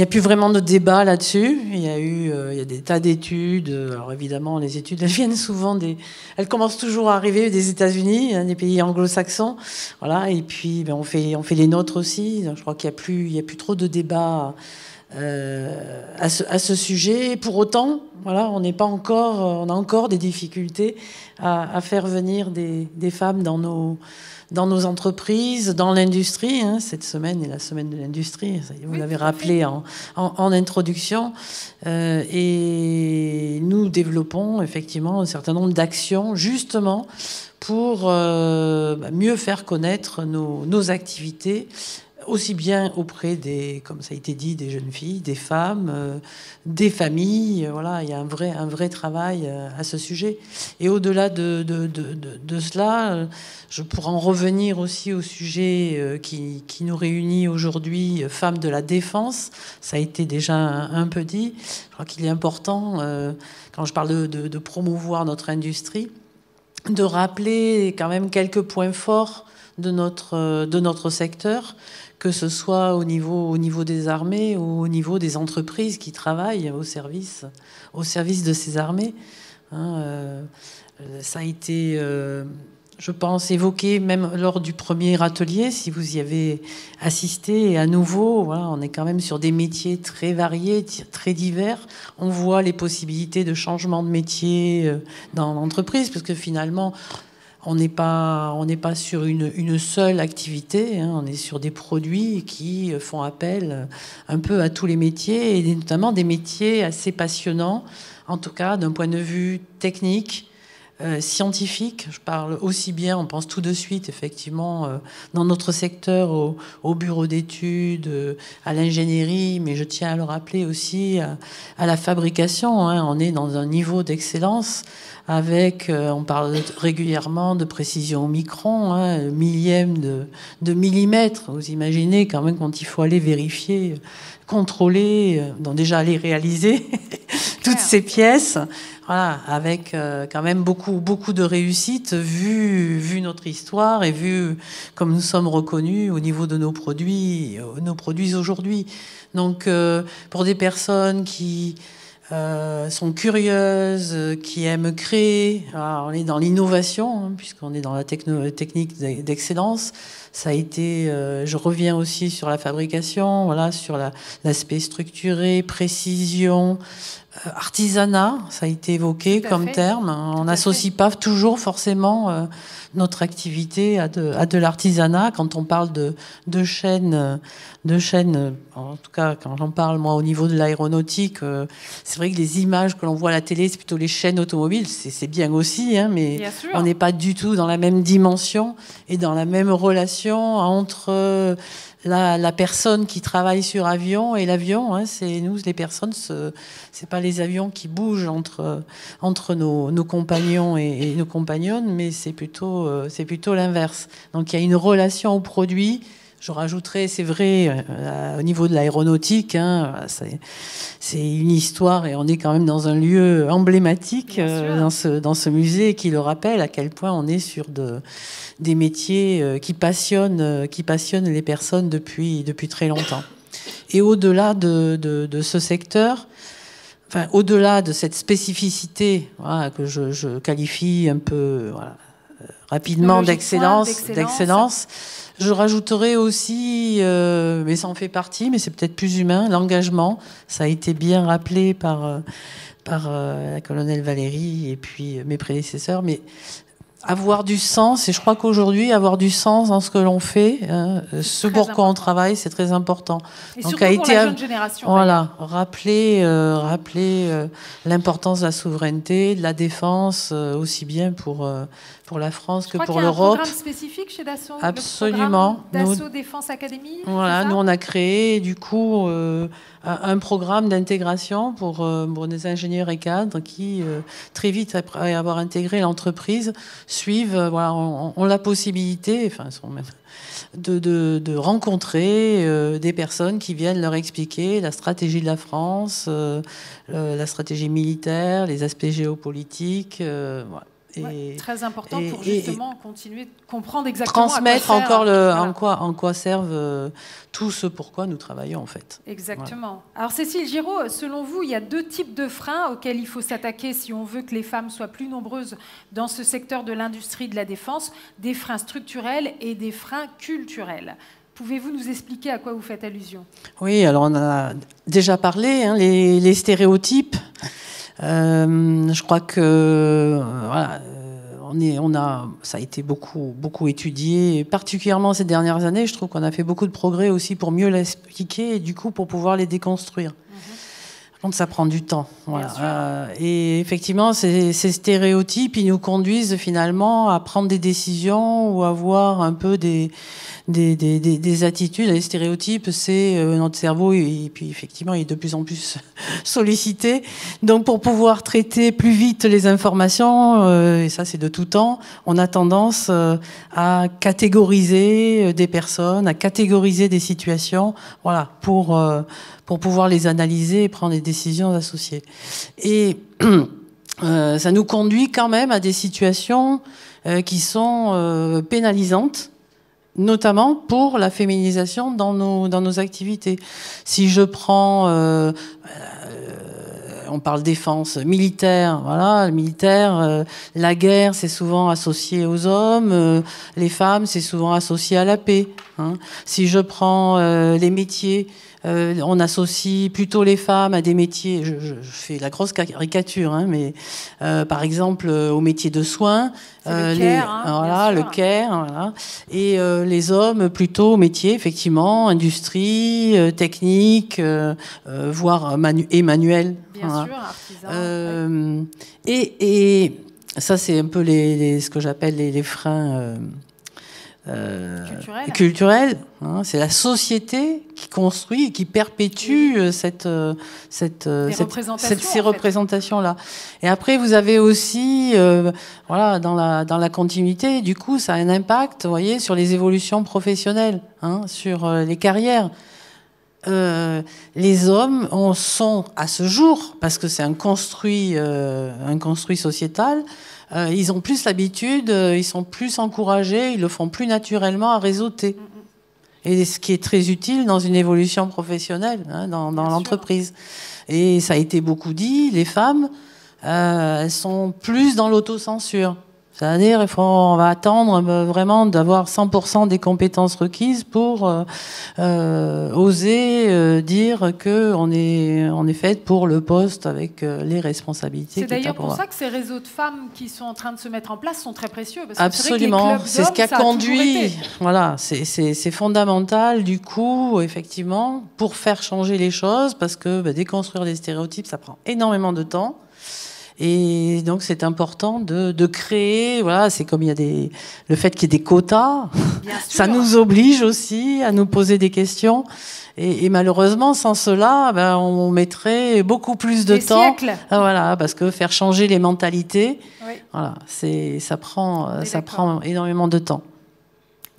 a plus vraiment de débat là-dessus. Il y a des tas d'études. Alors évidemment, les études, elles viennent souvent elles commencent toujours à arriver des États-Unis, des pays anglo-saxons. Voilà, et puis on fait les nôtres aussi. Donc, je crois qu'il y a plus trop de débat à ce sujet. Pour autant, on a encore des difficultés à faire venir des femmes dans nos entreprises, dans l'industrie. Cette semaine est la semaine de l'industrie, vous l'avez rappelé en introduction. Et nous développons effectivement un certain nombre d'actions justement pour mieux faire connaître nos activités, aussi bien auprès comme ça a été dit, des jeunes filles, des femmes, des familles. Voilà, il y a un vrai travail à ce sujet. Et au-delà de cela, je pourrais en revenir aussi au sujet qui nous réunit aujourd'hui, femmes de la défense. Ça a été déjà un peu dit. Je crois qu'il est important, quand je parle de promouvoir notre industrie, de rappeler quand même quelques points forts de notre secteur, que ce soit au niveau des armées ou au niveau des entreprises qui travaillent au service de ces armées. Ça a été je pense, évoqué même lors du premier atelier, si vous y avez assisté. Et à nouveau, voilà, on est quand même sur des métiers très variés, très divers. On voit les possibilités de changement de métier dans l'entreprise, parce que finalement, on n'est pas sur une seule activité, hein. On est sur des produits qui font appel un peu à tous les métiers, et notamment des métiers assez passionnants, en tout cas d'un point de vue technique, scientifique. Je parle aussi bien, on pense tout de suite effectivement dans notre secteur au bureau d'études, à l'ingénierie, mais je tiens à le rappeler aussi à la fabrication, hein. On est dans un niveau d'excellence avec, on parle régulièrement de précision au micron, hein, millième de millimètre. Vous imaginez quand même quand il faut aller vérifier, contrôler, donc déjà aller réaliser toutes ces pièces. Voilà, avec quand même beaucoup de réussite vu notre histoire et vu comme nous sommes reconnus au niveau de nos produits aujourd'hui. Donc pour des personnes qui sont curieuses, qui aiment créer, alors on est dans l'innovation, hein, puisqu'on est dans la technique d'excellence. Ça a été, je reviens aussi sur la fabrication, voilà, sur l'aspect structuré, précision, artisanat, ça a été évoqué comme terme. On n'associe pas toujours forcément notre activité à de l'artisanat. Quand on parle de chaînes, en tout cas quand j'en parle moi au niveau de l'aéronautique, c'est vrai que les images que l'on voit à la télé, c'est plutôt les chaînes automobiles, c'est bien aussi, hein, mais on n'est pas du tout dans la même dimension et dans la même relation entre la personne qui travaille sur avion et l'avion, hein. C'est nous les personnes, c'est pas les avions qui bougent entre nos compagnons et nos compagnonnes, mais c'est plutôt l'inverse. Donc il y a une relation au produit. Je rajouterais, c'est vrai, au niveau de l'aéronautique, hein, c'est une histoire et on est quand même dans un lieu emblématique dans ce musée qui le rappelle à quel point on est sur des métiers qui passionnent les personnes depuis très longtemps. Et au-delà de ce secteur, enfin au-delà de cette spécificité, voilà, que je qualifie un peu, voilà, rapidement d'excellence. Je rajouterai aussi, mais ça en fait partie, mais c'est peut-être plus humain, l'engagement. Ça a été bien rappelé par la colonelle Valérie et puis mes prédécesseurs, mais avoir du sens, et je crois qu'aujourd'hui, avoir du sens dans ce que l'on fait, ce pourquoi on travaille, c'est très important. Et donc, surtout pour la jeune génération. Voilà, rappeler l'importance de la souveraineté, de la défense, aussi bien pour la France que pour l'Europe. Il y a un programme spécifique chez Dassault. Absolument. Dassault Défense Academy. Voilà, nous on a créé du coup un programme d'intégration pour des ingénieurs et cadres qui très vite après avoir intégré l'entreprise suivent, voilà, ont la possibilité, enfin sont même de rencontrer des personnes qui viennent leur expliquer la stratégie de la France, la stratégie militaire, les aspects géopolitiques, voilà. Très important pour justement continuer de comprendre exactement transmettre en quoi servent tout ce pourquoi nous travaillons en fait. Exactement. Voilà. Alors Cécile Giraud, selon vous, il y a deux types de freins auxquels il faut s'attaquer si on veut que les femmes soient plus nombreuses dans ce secteur de l'industrie de la défense, des freins structurels et des freins culturels. Pouvez-vous nous expliquer à quoi vous faites allusion? Oui, alors on a déjà parlé, hein, les stéréotypes. Je crois que voilà, ça a été beaucoup étudié, particulièrement ces dernières années. Je trouve qu'on a fait beaucoup de progrès aussi pour mieux l'expliquer et du coup pour pouvoir les déconstruire. Par contre, ça prend du temps. Voilà. Et effectivement, ces stéréotypes, ils nous conduisent finalement à prendre des décisions ou à avoir un peu des attitudes. Les stéréotypes, c'est notre cerveau et puis effectivement, il est de plus en plus sollicité. Donc, pour pouvoir traiter plus vite les informations, et ça c'est de tout temps, on a tendance à catégoriser des personnes, à catégoriser des situations, voilà, pour pouvoir les analyser et prendre des décisions associées. Et ça nous conduit quand même à des situations qui sont pénalisantes, notamment pour la féminisation dans nos activités. Si je prends on parle défense militaire, voilà, militaire, la guerre, c'est souvent associé aux hommes, les femmes, c'est souvent associé à la paix. Hein. Si je prends les métiers, on associe plutôt les femmes à des métiers, je fais la grosse caricature, hein, mais par exemple au métier de soins, le care, voilà, le care, voilà, et les hommes plutôt au métier, effectivement, industrie, technique, voire manuel. Bien voilà. sûr, artisan. Et ça, c'est un peu ce que j'appelle les freins culturels. Hein, c'est la société qui construit et qui perpétue ces représentations-là. Et après, vous avez aussi, voilà, dans la continuité, du coup, ça a un impact, vous voyez, sur les évolutions professionnelles, hein, sur les carrières. Les hommes sont à ce jour, parce que c'est un construit sociétal, ils ont plus l'habitude, ils sont plus encouragés, ils le font plus naturellement à réseauter. Et ce qui est très utile dans une évolution professionnelle, hein, dans l'entreprise. Et ça a été beaucoup dit, les femmes, elles sont plus dans l'autocensure. C'est-à-dire, on va attendre vraiment d'avoir 100% des compétences requises pour oser dire qu'on est faite pour le poste avec les responsabilités. C'est d'ailleurs pour ça que ces réseaux de femmes qui sont en train de se mettre en place sont très précieux. Parce que absolument, c'est ce qui a conduit. Voilà, c'est fondamental du coup, effectivement, pour faire changer les choses, parce que déconstruire les stéréotypes, ça prend énormément de temps. Et donc c'est important de créer, voilà, c'est comme il y a le fait qu'il y ait des quotas, ça nous oblige aussi à nous poser des questions. Et malheureusement, sans cela, on mettrait beaucoup plus de temps. Siècles. Voilà, parce que faire changer les mentalités, oui. Voilà, ça prend énormément de temps.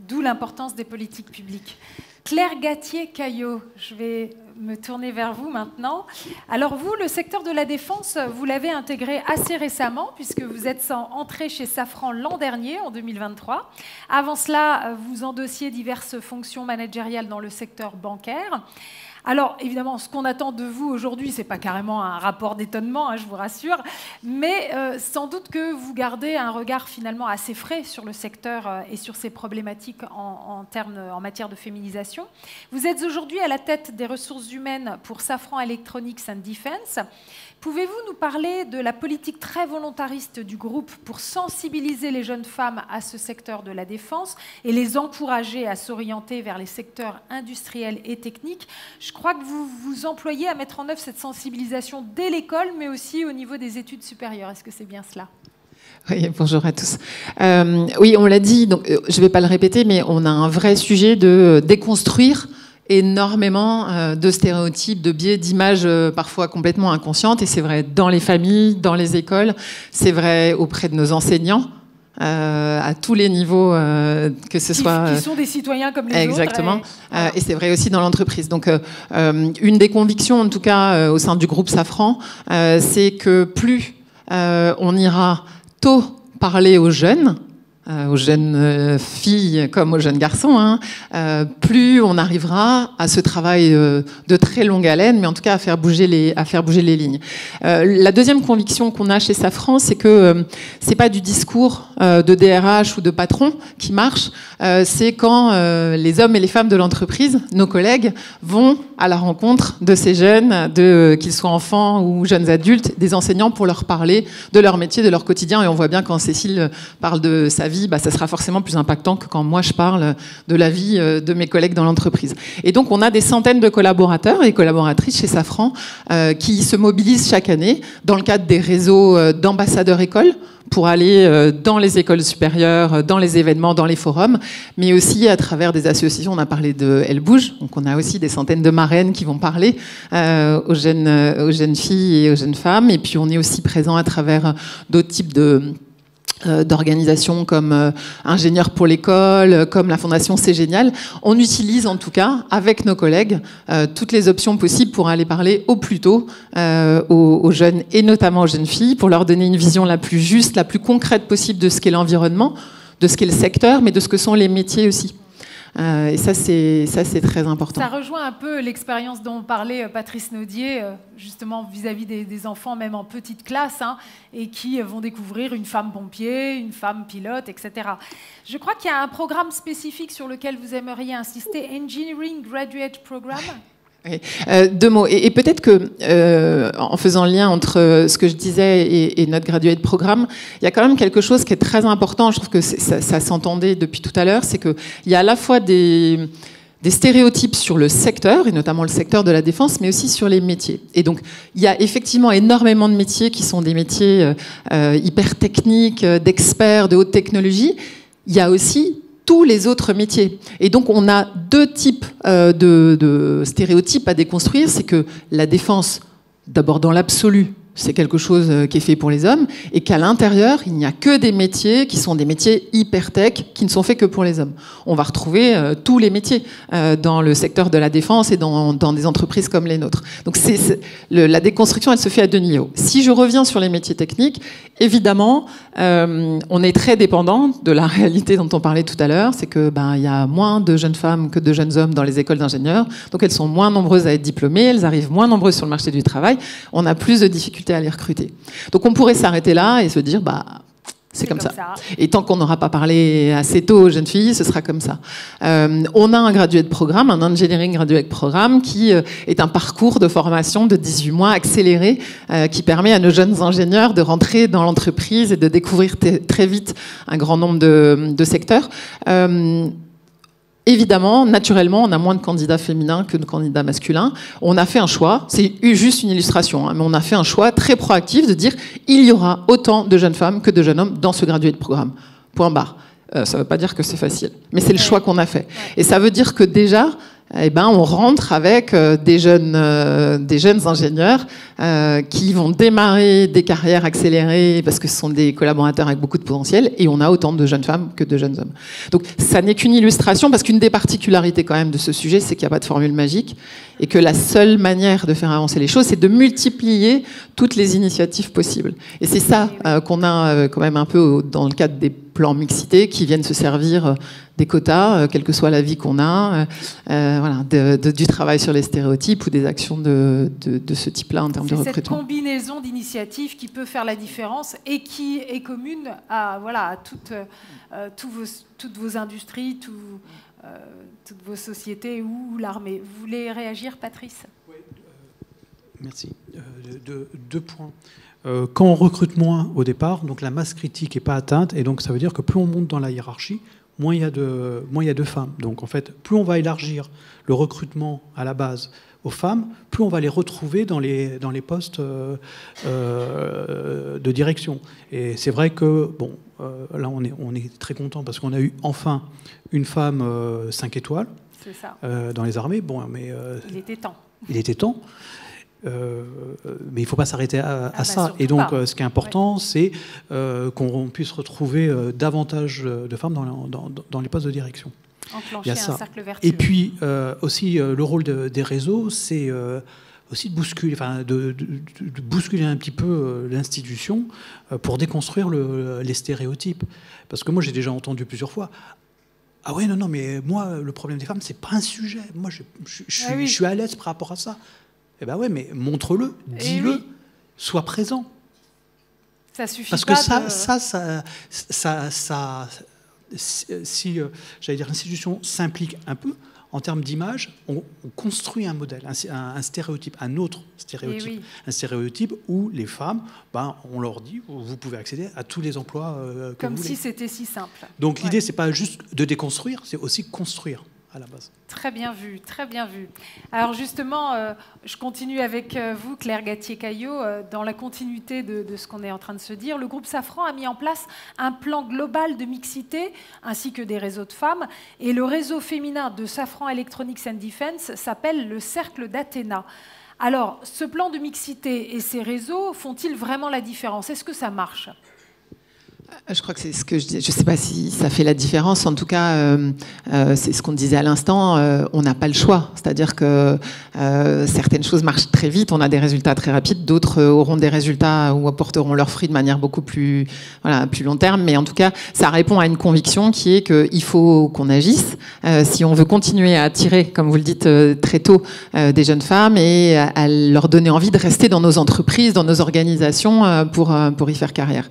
D'où l'importance des politiques publiques. Claire Gatier-Caillot, je vais me tourner vers vous maintenant. Alors vous, le secteur de la défense, vous l'avez intégré assez récemment, puisque vous êtes entré chez Safran l'an dernier, en 2023. Avant cela, vous endossiez diverses fonctions managériales dans le secteur bancaire. Alors, évidemment, ce qu'on attend de vous aujourd'hui, ce n'est pas carrément un rapport d'étonnement, hein, je vous rassure, mais sans doute que vous gardez un regard finalement assez frais sur le secteur et sur ses problématiques en matière de féminisation. Vous êtes aujourd'hui à la tête des ressources humaines pour Safran Electronics and Defense. Pouvez-vous nous parler de la politique très volontariste du groupe pour sensibiliser les jeunes femmes à ce secteur de la défense et les encourager à s'orienter vers les secteurs industriels et techniques? Je crois que vous vous employez à mettre en œuvre cette sensibilisation dès l'école, mais aussi au niveau des études supérieures. Est-ce que c'est bien cela? Oui, bonjour à tous. Oui, on l'a dit, donc, je ne vais pas le répéter, mais on a un vrai sujet de déconstruire énormément de stéréotypes, de biais, d'images parfois complètement inconscientes. Et c'est vrai dans les familles, dans les écoles, c'est vrai auprès de nos enseignants, à tous les niveaux, que ce soit... Qui sont des citoyens comme les exactement. autres. Exactement. Et c'est vrai aussi dans l'entreprise. Donc, une des convictions, en tout cas, au sein du groupe Safran, c'est que plus on ira tôt parler aux jeunes filles comme aux jeunes garçons, hein, plus on arrivera à ce travail de très longue haleine, mais en tout cas à faire bouger les lignes. La deuxième conviction qu'on a chez Safran, c'est que c'est pas du discours de DRH ou de patron qui marche, c'est quand les hommes et les femmes de l'entreprise, nos collègues, vont à la rencontre de ces jeunes, qu'ils soient enfants ou jeunes adultes, des enseignants pour leur parler de leur métier, de leur quotidien. Et on voit bien quand Cécile parle de sa vie, ça sera forcément plus impactant que quand moi je parle de la vie de mes collègues dans l'entreprise. Et donc on a des centaines de collaborateurs et collaboratrices chez Safran qui se mobilisent chaque année dans le cadre des réseaux d'ambassadeurs écoles pour aller dans les écoles supérieures, dans les événements, dans les forums, mais aussi à travers des associations. On a parlé de Elle Bouge, donc on a aussi des centaines de marraines qui vont parler aux jeunes filles et aux jeunes femmes. Et puis on est aussi présent à travers d'autres types d'organisations comme Ingénieurs pour l'école, comme la Fondation C'est Génial. On utilise en tout cas, avec nos collègues, toutes les options possibles pour aller parler au plus tôt aux jeunes et notamment aux jeunes filles, pour leur donner une vision la plus juste, la plus concrète possible de ce qu'est l'environnement, de ce qu'est le secteur, mais de ce que sont les métiers aussi. Et ça, c'est très important. Ça rejoint un peu l'expérience dont parlait Patrice Naudier, justement vis-à-vis des enfants, même en petite classe, hein, et qui vont découvrir une femme pompier, une femme pilote, etc. Je crois qu'il y a un programme spécifique sur lequel vous aimeriez insister, Engineering Graduate Program. Oui. 2 mots. Et peut-être que, en faisant le lien entre ce que je disais et notre graduate programme, il y a quand même quelque chose qui est très important. Je trouve que ça s'entendait depuis tout à l'heure, c'est qu'il y a à la fois des stéréotypes sur le secteur, et notamment le secteur de la défense, mais aussi sur les métiers. Et donc, il y a effectivement énormément de métiers qui sont des métiers hyper techniques, d'experts, de haute technologie. Il y a aussi tous les autres métiers. Et donc, on a 2 types de stéréotypes à déconstruire. C'est que la défense, d'abord dans l'absolu, c'est quelque chose qui est fait pour les hommes, et qu'à l'intérieur, il n'y a que des métiers qui sont des métiers hyper-tech, qui ne sont faits que pour les hommes. On va retrouver tous les métiers dans le secteur de la défense et dans des entreprises comme les nôtres. Donc la déconstruction, elle se fait à 2 niveaux. Si je reviens sur les métiers techniques, évidemment, on est très dépendant de la réalité dont on parlait tout à l'heure, c'est que il y a moins de jeunes femmes que de jeunes hommes dans les écoles d'ingénieurs, donc elles sont moins nombreuses à être diplômées, elles arrivent moins nombreuses sur le marché du travail, on a plus de difficultés à les recruter. Donc on pourrait s'arrêter là et se dire c'est comme ça. Et tant qu'on n'aura pas parlé assez tôt aux jeunes filles, ce sera comme ça. On a un graduate programme, un engineering graduate programme qui est un parcours de formation de 18 mois accéléré qui permet à nos jeunes ingénieurs de rentrer dans l'entreprise et de découvrir très vite un grand nombre de secteurs. Évidemment, naturellement, on a moins de candidats féminins que de candidats masculins. On a fait un choix, c'est juste une illustration, hein, mais on a fait un choix très proactif de dire il y aura autant de jeunes femmes que de jeunes hommes dans ce graduate programme. Point barre. Ça ne veut pas dire que c'est facile, mais c'est le choix qu'on a fait. Et ça veut dire que déjà, on rentre avec des jeunes ingénieurs qui vont démarrer des carrières accélérées parce que ce sont des collaborateurs avec beaucoup de potentiel, et on a autant de jeunes femmes que de jeunes hommes. Donc ça n'est qu'une illustration, parce qu'une des particularités quand même de ce sujet, c'est qu'il n'y a pas de formule magique, et que la seule manière de faire avancer les choses, c'est de multiplier toutes les initiatives possibles. Et c'est ça qu'on a quand même un peu dans le cadre des plans mixité qui viennent se servir des quotas, quelle que soit la vie qu'on a, du travail sur les stéréotypes ou des actions de ce type-là en termes de recrutement. C'est cette combinaison d'initiatives qui peut faire la différence et qui est commune à toutes vos industries, toutes vos sociétés ou l'armée. Vous voulez réagir, Patrice ? Oui, merci. 2 points. Quand on recrute moins au départ, donc la masse critique n'est pas atteinte, et donc ça veut dire que plus on monte dans la hiérarchie, moins il y a de femmes. Donc en fait, plus on va élargir le recrutement à la base aux femmes, plus on va les retrouver dans les postes de direction. Et c'est vrai que là on est très content parce qu'on a eu enfin une femme 5 étoiles dans les armées. Il était temps. Il était temps. Mais il ne faut pas s'arrêter à ça. Et donc, ce qui est important, c'est qu'on puisse retrouver davantage de femmes dans les postes de direction. Enclencher un cercle vertueux. Et puis, aussi, le rôle des réseaux, c'est aussi de bousculer un petit peu l'institution pour déconstruire les stéréotypes. Parce que moi, j'ai déjà entendu plusieurs fois. Ah ouais, non, mais moi, le problème des femmes, c'est pas un sujet. Moi, je suis à l'aise par rapport à ça. Eh ben ouais, mais montre-le, dis-le, sois présent. Ça suffit parce pas. Parce que si j'allais dire, l'institution s'implique un peu en termes d'image, on construit un modèle, un stéréotype, un autre stéréotype, un stéréotype où les femmes, on leur dit, vous pouvez accéder à tous les emplois que comme vous voulez. Si c'était si simple. Donc l'idée, c'est pas juste de déconstruire, c'est aussi construire. À la base. Très bien vu, très bien vu. Alors justement, je continue avec vous, Claire Gatier-Caillot, dans la continuité de ce qu'on est en train de se dire. Le groupe Safran a mis en place un plan global de mixité, ainsi que des réseaux de femmes, et le réseau féminin de Safran Electronics and Defense s'appelle le Cercle d'Athéna. Alors, ce plan de mixité et ces réseaux font-ils vraiment la différence? Est-ce que ça marche? Je crois que c'est ce que je dis. Je ne sais pas si ça fait la différence. En tout cas, c'est ce qu'on disait à l'instant. On n'a pas le choix. C'est-à-dire que certaines choses marchent très vite. On a des résultats très rapides. D'autres auront des résultats ou apporteront leurs fruits de manière beaucoup plus, plus long terme. Mais en tout cas, ça répond à une conviction qui est qu'il faut qu'on agisse si on veut continuer à attirer, comme vous le dites très tôt, des jeunes femmes et à leur donner envie de rester dans nos entreprises, dans nos organisations pour y faire carrière.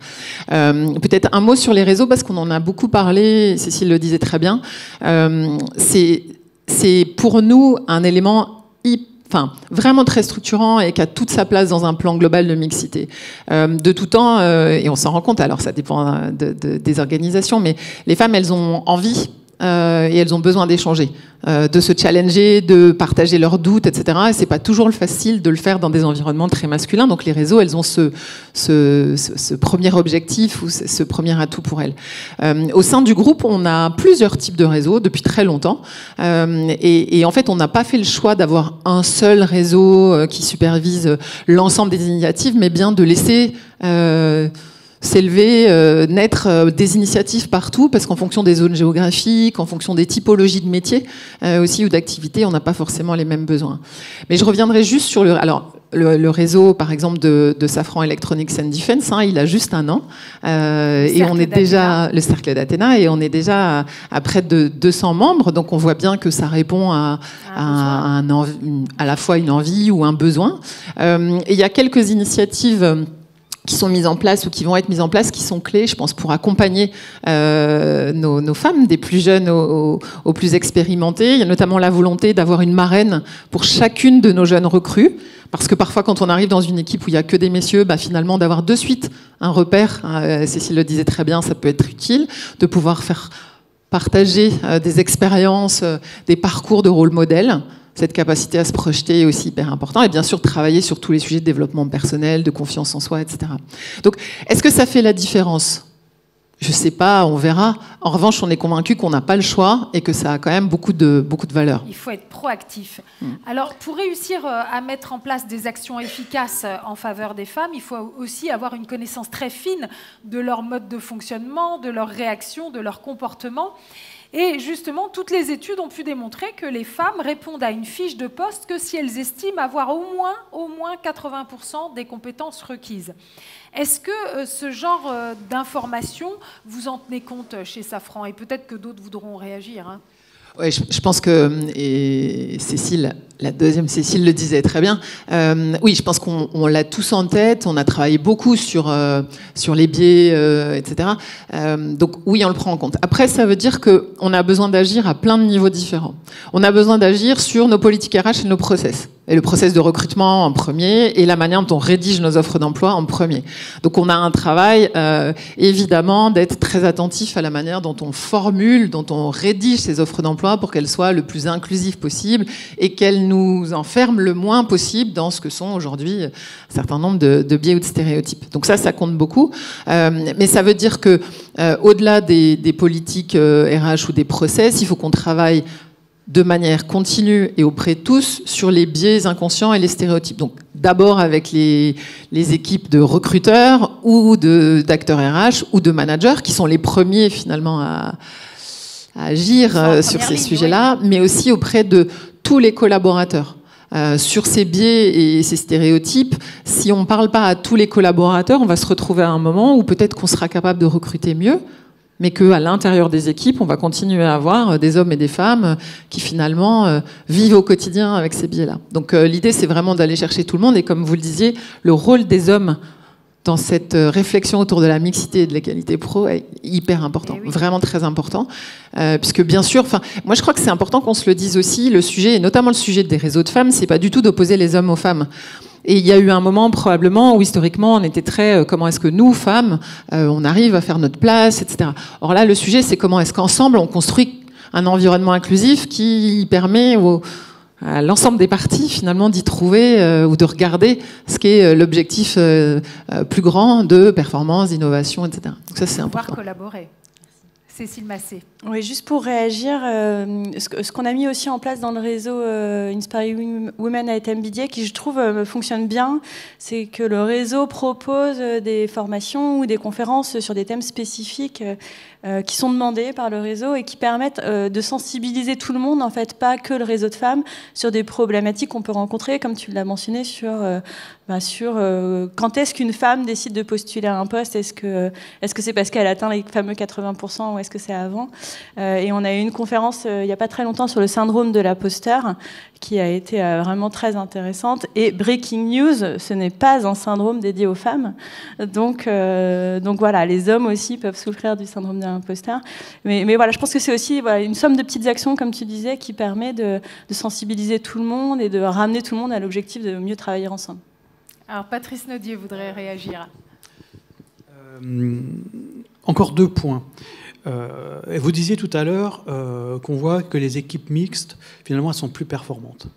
Peut-être un mot sur les réseaux, parce qu'on en a beaucoup parlé, Cécile le disait très bien. C'est pour nous un élément vraiment très structurant et qui a toute sa place dans un plan global de mixité. De tout temps, et on s'en rend compte, alors ça dépend des organisations, mais les femmes, elles ont envie et elles ont besoin d'échanger, de se challenger, de partager leurs doutes, etc. Et c'est pas toujours facile de le faire dans des environnements très masculins. Donc les réseaux, elles ont ce premier objectif ou ce premier atout pour elles. Au sein du groupe, on a plusieurs types de réseaux depuis très longtemps. Et en fait, on n'a pas fait le choix d'avoir un seul réseau qui supervise l'ensemble des initiatives, mais bien de laisser s'élever, naître des initiatives partout, parce qu'en fonction des zones géographiques, en fonction des typologies de métiers aussi ou d'activités, on n'a pas forcément les mêmes besoins. Mais je reviendrai juste sur le réseau, par exemple, de Safran Electronics and Defense, il a juste 1 an, et on est déjà le cercle d'Athéna, et on est déjà à près de 200 membres, donc on voit bien que ça répond à la fois une envie ou un besoin. Et il y a quelques initiatives qui sont mises en place ou qui vont être mises en place, qui sont clés, je pense, pour accompagner nos femmes, des plus jeunes aux plus expérimentées. Il y a notamment la volonté d'avoir une marraine pour chacune de nos jeunes recrues, parce que parfois, quand on arrive dans une équipe où il n'y a que des messieurs, finalement, d'avoir de suite un repère, Cécile le disait très bien, ça peut être utile, de pouvoir faire partager des expériences, des parcours de rôle modèle. Cette capacité à se projeter est aussi hyper important. Et bien sûr, travailler sur tous les sujets de développement personnel, de confiance en soi, etc. Donc, est-ce que ça fait la différence ? Je ne sais pas, on verra. En revanche, on est convaincu qu'on n'a pas le choix et que ça a quand même beaucoup de valeur. Il faut être proactif. Alors, pour réussir à mettre en place des actions efficaces en faveur des femmes, il faut aussi avoir une connaissance très fine de leur mode de fonctionnement, de leurs réactions, de leur comportement. Et justement, toutes les études ont pu démontrer que les femmes répondent à une fiche de poste que si elles estiment avoir au moins 80% des compétences requises. Est-ce que ce genre d'informations, vous en tenez compte chez Safran? Et peut-être que d'autres voudront réagir. Oui, je pense que, et Cécile, la deuxième Cécile le disait très bien, oui, je pense qu'on l'a tous en tête, on a travaillé beaucoup sur les biais, etc. Donc oui, on le prend en compte. Après, ça veut dire qu'on a besoin d'agir à plein de niveaux différents. On a besoin d'agir sur nos politiques RH et nos process. Et le process de recrutement en premier, et la manière dont on rédige nos offres d'emploi en premier. Donc on a un travail, évidemment, d'être très attentif à la manière dont on formule, dont on rédige ces offres d'emploi pour qu'elles soient le plus inclusives possible et qu'elles nous enferment le moins possible dans ce que sont aujourd'hui un certain nombre de biais ou de stéréotypes. Donc ça compte beaucoup. Mais ça veut dire que, au-delà des politiques RH ou des process, il faut qu'on travaille de manière continue et auprès de tous sur les biais inconscients et les stéréotypes. Donc d'abord avec les équipes de recruteurs ou d'acteurs RH ou de managers qui sont les premiers finalement à agir sur ces sujets-là, mais aussi auprès de tous les collaborateurs. Sur ces biais et ces stéréotypes, si on ne parle pas à tous les collaborateurs, on va se retrouver à un moment où peut-être qu'on sera capable de recruter mieux, mais qu'à l'intérieur des équipes, on va continuer à avoir des hommes et des femmes qui finalement vivent au quotidien avec ces biais-là. Donc l'idée, c'est vraiment d'aller chercher tout le monde. Et comme vous le disiez, le rôle des hommes dans cette réflexion autour de la mixité et de l'égalité pro est hyper important, oui. Vraiment très important. Puisque bien sûr, moi je crois que c'est important qu'on se le dise aussi, le sujet, et notamment le sujet des réseaux de femmes, c'est pas du tout d'opposer les hommes aux femmes. Et il y a eu un moment probablement où historiquement on était très comment est-ce que nous, femmes, on arrive à faire notre place, etc. Or là, le sujet, c'est comment est-ce qu'ensemble on construit un environnement inclusif qui permet à l'ensemble des parties finalement d'y trouver ou de regarder ce qui est l'objectif plus grand de performance, d'innovation, etc. Donc ça, c'est important. Pouvoir collaborer. Cécile Massé. Oui, juste pour réagir, ce qu'on a mis aussi en place dans le réseau Inspiring Women at MBDA, qui je trouve fonctionne bien, c'est que le réseau propose des formations ou des conférences sur des thèmes spécifiques qui sont demandés par le réseau et qui permettent de sensibiliser tout le monde, en fait, pas que le réseau de femmes, sur des problématiques qu'on peut rencontrer, comme tu l'as mentionné, sur quand est-ce qu'une femme décide de postuler à un poste, est-ce que c'est parce qu'elle atteint les fameux 80% ou est-ce que c'est avant? Et on a eu une conférence il n'y a pas très longtemps sur le syndrome de l'imposteur qui a été vraiment très intéressante. Et breaking news, ce n'est pas un syndrome dédié aux femmes. Donc voilà, les hommes aussi peuvent souffrir du syndrome de l'imposteur. Mais voilà, je pense que c'est aussi une somme de petites actions, comme tu disais, qui permet de sensibiliser tout le monde et de ramener tout le monde à l'objectif de mieux travailler ensemble. Alors Patrice Naudier voudrait réagir. Encore 2 points. Vous disiez tout à l'heure qu'on voit que les équipes mixtes, finalement, elles sont plus performantes.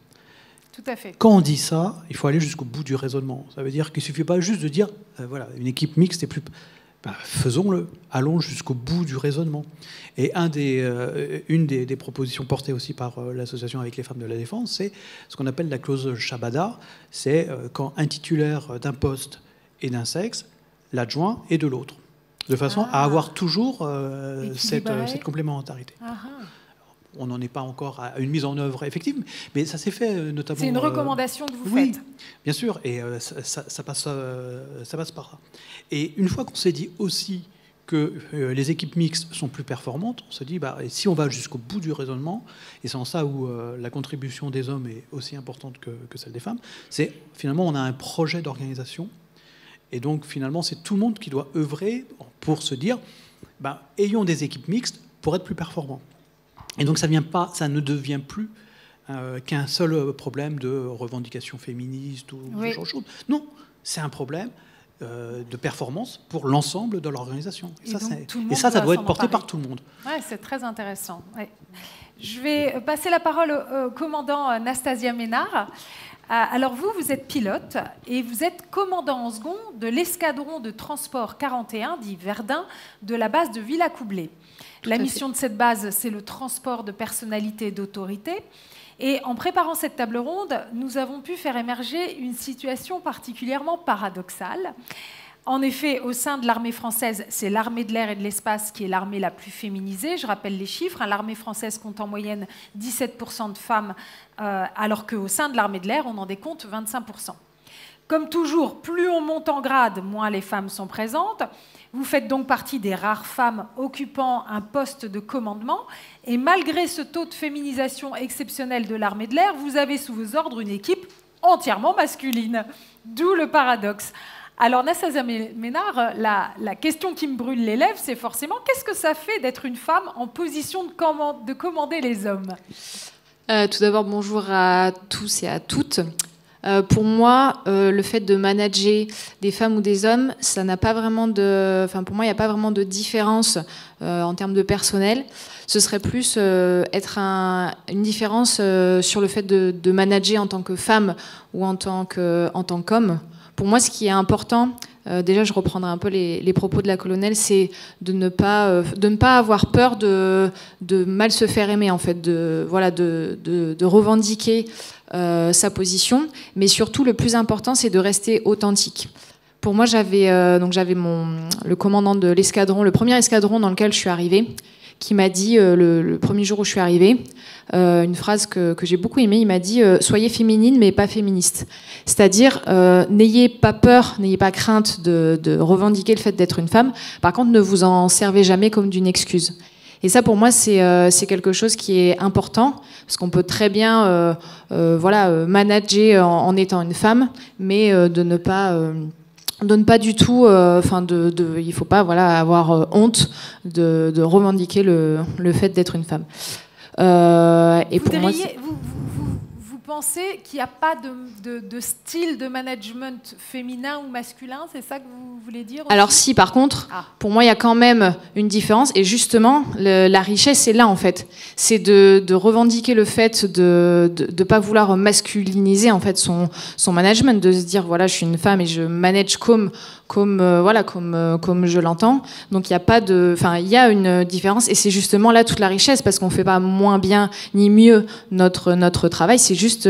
Tout à fait. Quand on dit ça, il faut aller jusqu'au bout du raisonnement. Ça veut dire qu'il ne suffit pas juste de dire, voilà, une équipe mixte est plus... faisons-le, allons jusqu'au bout du raisonnement. Et une des propositions portées aussi par l'association avec les femmes de la défense, c'est ce qu'on appelle la clause Shabada. C'est quand un titulaire d'un poste est d'un sexe, l'adjoint est de l'autre, de façon à avoir toujours cette complémentarité. On n'en est pas encore à une mise en œuvre effective, mais ça s'est fait notamment... C'est une recommandation que vous faites. Bien sûr, et ça passe par là. Et une fois qu'on s'est dit aussi que les équipes mixtes sont plus performantes, on se dit, si on va jusqu'au bout du raisonnement, et c'est en ça où la contribution des hommes est aussi importante que celle des femmes, c'est finalement on a un projet d'organisation, et donc finalement c'est tout le monde qui doit œuvrer pour se dire, ayons des équipes mixtes pour être plus performants. Et donc ça ne devient plus qu'un seul problème de revendication féministe ou ce genre de choses. Non, c'est un problème de performance pour l'ensemble de l'organisation. Et ça doit être porté par tout le monde. Ouais, c'est très intéressant. Ouais. Je vais passer la parole au commandant Nastasia Ménard. Alors vous êtes pilote et vous êtes commandant en second de l'escadron de transport 41, dit Verdun, de la base de Villacoublay. La mission de cette base, c'est le transport de personnalités et d'autorités. Et en préparant cette table ronde, nous avons pu faire émerger une situation particulièrement paradoxale. En effet, au sein de l'armée française, c'est l'armée de l'air et de l'espace qui est l'armée la plus féminisée. Je rappelle les chiffres. L'armée française compte en moyenne 17% de femmes, alors qu'au sein de l'armée de l'air, on en décompte 25%. Comme toujours, plus on monte en grade, moins les femmes sont présentes. Vous faites donc partie des rares femmes occupant un poste de commandement. Et malgré ce taux de féminisation exceptionnel de l'armée de l'air, vous avez sous vos ordres une équipe entièrement masculine. D'où le paradoxe. Alors, Nastasia Ménard, la question qui me brûle les lèvres, c'est forcément qu'est-ce que ça fait d'être une femme en position de commander les hommes? Tout d'abord, bonjour à tous et à toutes. Pour moi, le fait de manager des femmes ou des hommes, ça n'a pas vraiment pour moi, il n'y a pas vraiment de différence en termes de personnel. Ce serait plus être une différence sur le fait de manager en tant que femme ou en tant qu'homme. Pour moi, ce qui est important, déjà je reprendrai un peu les propos de la colonelle, c'est de ne pas avoir peur de mal se faire aimer, en fait, de revendiquer sa position, mais surtout le plus important, c'est de rester authentique. Pour moi, j'avais le commandant de l'escadron, le premier escadron dans lequel je suis arrivée, qui m'a dit le premier jour où je suis arrivée, une phrase que j'ai beaucoup aimée. Il m'a dit soyez féminine mais pas féministe. C'est-à-dire n'ayez pas peur, n'ayez pas crainte de revendiquer le fait d'être une femme. Par contre, ne vous en servez jamais comme d'une excuse. Et ça, pour moi, c'est quelque chose qui est important, parce qu'on peut très bien manager en étant une femme, mais de ne pas du tout, il faut pas avoir honte de revendiquer le fait d'être une femme. Vous pensez qu'il n'y a pas de style de management féminin ou masculin, c'est ça que vous voulez dire aussi? Alors si, par contre, pour moi, il y a quand même une différence, et justement, la richesse, c'est là, en fait. C'est de revendiquer le fait de ne pas vouloir masculiniser, en fait, son management, de se dire, voilà, je suis une femme et je manage comme comme je l'entends. Donc il y a une différence et c'est justement là toute la richesse parce qu'on fait pas moins bien ni mieux notre travail, c'est juste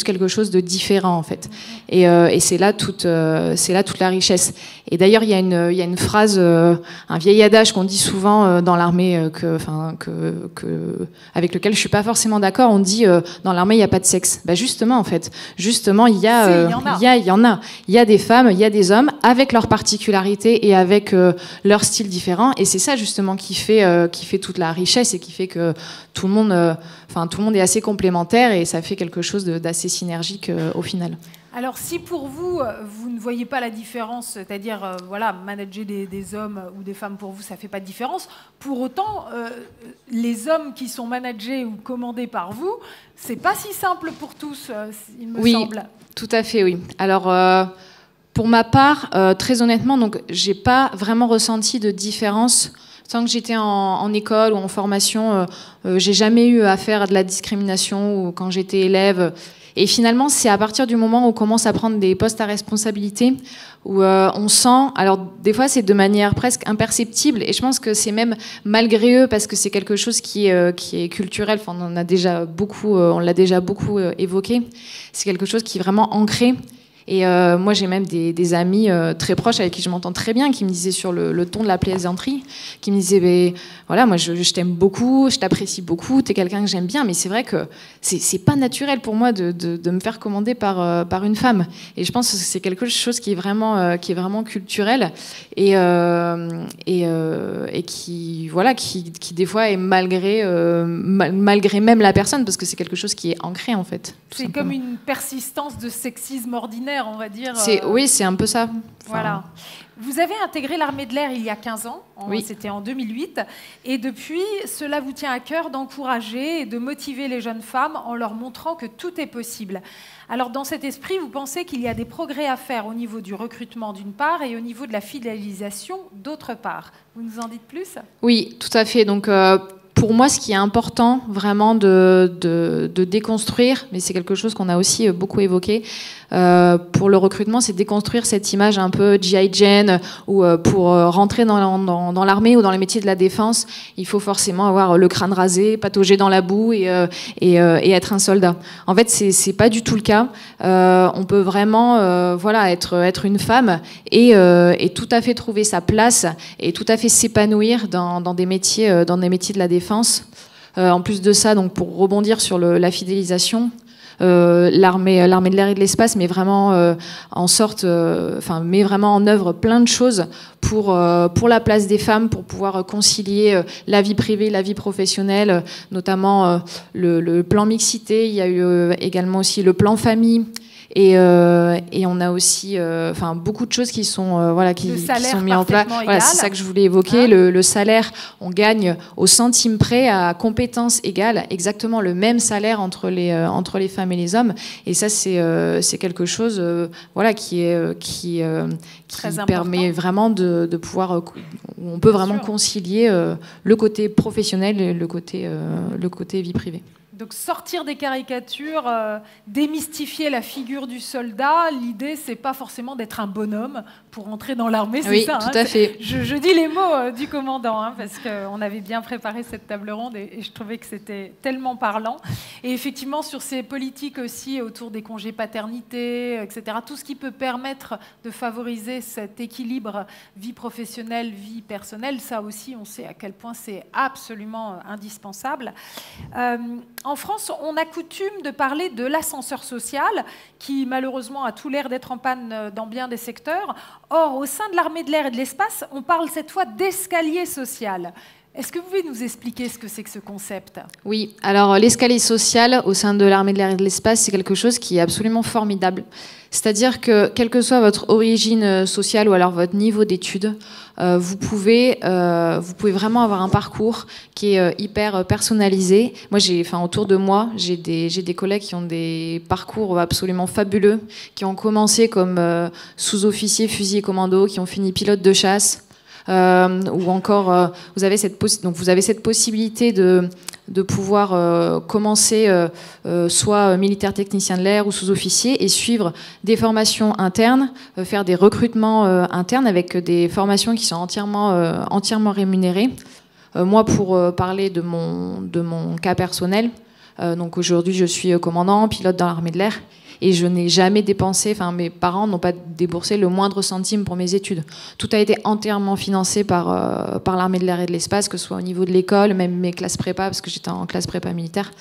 quelque chose de différent en fait. Et c'est là toute la richesse. Et d'ailleurs il y a une phrase, un vieil adage qu'on dit souvent dans l'armée avec lequel je suis pas forcément d'accord. On dit dans l'armée il y a pas de sexe. Bah justement en fait, il y a des femmes, il y a des hommes avec leurs particularités et avec leur style différent, et c'est ça justement qui fait toute la richesse et qui fait que tout le monde est assez complémentaire et ça fait quelque chose d'assez synergique au final. Alors si pour vous, vous ne voyez pas la différence, c'est-à-dire manager des hommes ou des femmes, pour vous ça fait pas de différence, pour autant les hommes qui sont managés ou commandés par vous, c'est pas si simple pour tous, il me semble. Oui, tout à fait, oui. Alors pour ma part, très honnêtement, donc j'ai pas vraiment ressenti de différence. Tant que j'étais en école ou en formation, j'ai jamais eu affaire à de la discrimination ou quand j'étais élève. Et finalement, c'est à partir du moment où on commence à prendre des postes à responsabilité, où on sent, alors des fois c'est de manière presque imperceptible, et je pense que c'est même malgré eux, parce que c'est quelque chose qui est culturel, enfin, on l'a déjà beaucoup évoqué, c'est quelque chose qui est vraiment ancré. Et moi, j'ai même des amis très proches avec qui je m'entends très bien, qui me disaient sur le ton de la plaisanterie, qui me disaient voilà, moi, je t'aime beaucoup, je t'apprécie beaucoup, t'es quelqu'un que j'aime bien, mais c'est vrai que c'est pas naturel pour moi de me faire commander par une femme. Et je pense que c'est quelque chose qui est vraiment culturel et qui des fois est malgré même la personne, parce que c'est quelque chose qui est ancré en fait. C'est comme une persistance de sexisme ordinaire, on va dire. Oui, c'est un peu ça. Voilà. Vous avez intégré l'armée de l'air il y a 15 ans, oui. C'était en 2008, et depuis, cela vous tient à cœur d'encourager et de motiver les jeunes femmes en leur montrant que tout est possible. Alors dans cet esprit, vous pensez qu'il y a des progrès à faire au niveau du recrutement d'une part et au niveau de la fidélisation d'autre part. Vous nous en dites plus ? Oui, tout à fait. Donc pour moi, ce qui est important vraiment de déconstruire, mais c'est quelque chose qu'on a aussi beaucoup évoqué, pour le recrutement, c'est déconstruire cette image un peu G.I. Jane, où pour rentrer dans l'armée ou dans les métiers de la défense, il faut forcément avoir le crâne rasé, patauger dans la boue et être un soldat. En fait, c'est pas du tout le cas. On peut vraiment être une femme et tout à fait trouver sa place et tout à fait s'épanouir dans des métiers de la défense. En plus de ça, donc pour rebondir sur la fidélisation, l'armée de l'air et de l'espace met vraiment met vraiment en œuvre plein de choses pour la place des femmes, pour pouvoir concilier la vie privée, la vie professionnelle, notamment le plan mixité. Il y a eu également aussi le plan famille. Et on a aussi beaucoup de choses qui sont qui sont mises en place. Voilà, c'est ça que je voulais évoquer. Le salaire, on gagne au centime près, à compétences égales, exactement le même salaire entre les femmes et les hommes. Et ça, c'est quelque chose qui permet vraiment de pouvoir. On peut vraiment concilier le côté professionnel et le côté vie privée. Donc sortir des caricatures, démystifier la figure du soldat, l'idée c'est pas forcément d'être un bonhomme pour entrer dans l'armée, c'est oui, ça. Tout à fait. Je dis les mots du commandant, parce qu'on avait bien préparé cette table ronde et je trouvais que c'était tellement parlant. Et effectivement sur ces politiques aussi autour des congés paternité, etc., tout ce qui peut permettre de favoriser cet équilibre vie professionnelle, vie personnelle, ça aussi on sait à quel point c'est absolument indispensable. En France, on a coutume de parler de l'ascenseur social, qui malheureusement a tout l'air d'être en panne dans bien des secteurs. Or, au sein de l'armée de l'air et de l'espace, on parle cette fois d'escalier social. Est-ce que vous pouvez nous expliquer ce que c'est que ce concept ? Oui, alors l'escalier social au sein de l'armée de l'air et de l'espace, c'est quelque chose qui est absolument formidable. C'est-à-dire que, quelle que soit votre origine sociale ou alors votre niveau d'études, vous pouvez vraiment avoir un parcours qui est hyper personnalisé. Moi, autour de moi, j'ai des collègues qui ont des parcours absolument fabuleux, qui ont commencé comme sous-officiers fusiliers commando, qui ont fini pilote de chasse. Ou encore, vous avez cette possibilité de pouvoir commencer soit militaire technicien de l'air ou sous-officier et suivre des formations internes, faire des recrutements internes avec des formations qui sont entièrement rémunérées. Moi, pour parler de mon cas personnel, donc aujourd'hui je suis commandant, pilote dans l'armée de l'air. Et je n'ai jamais dépensé, enfin mes parents n'ont pas déboursé le moindre centime pour mes études. Tout a été entièrement financé par l'armée de l'air et de l'espace, que ce soit au niveau de l'école, même mes classes prépa, parce que j'étais en classe prépa militaire.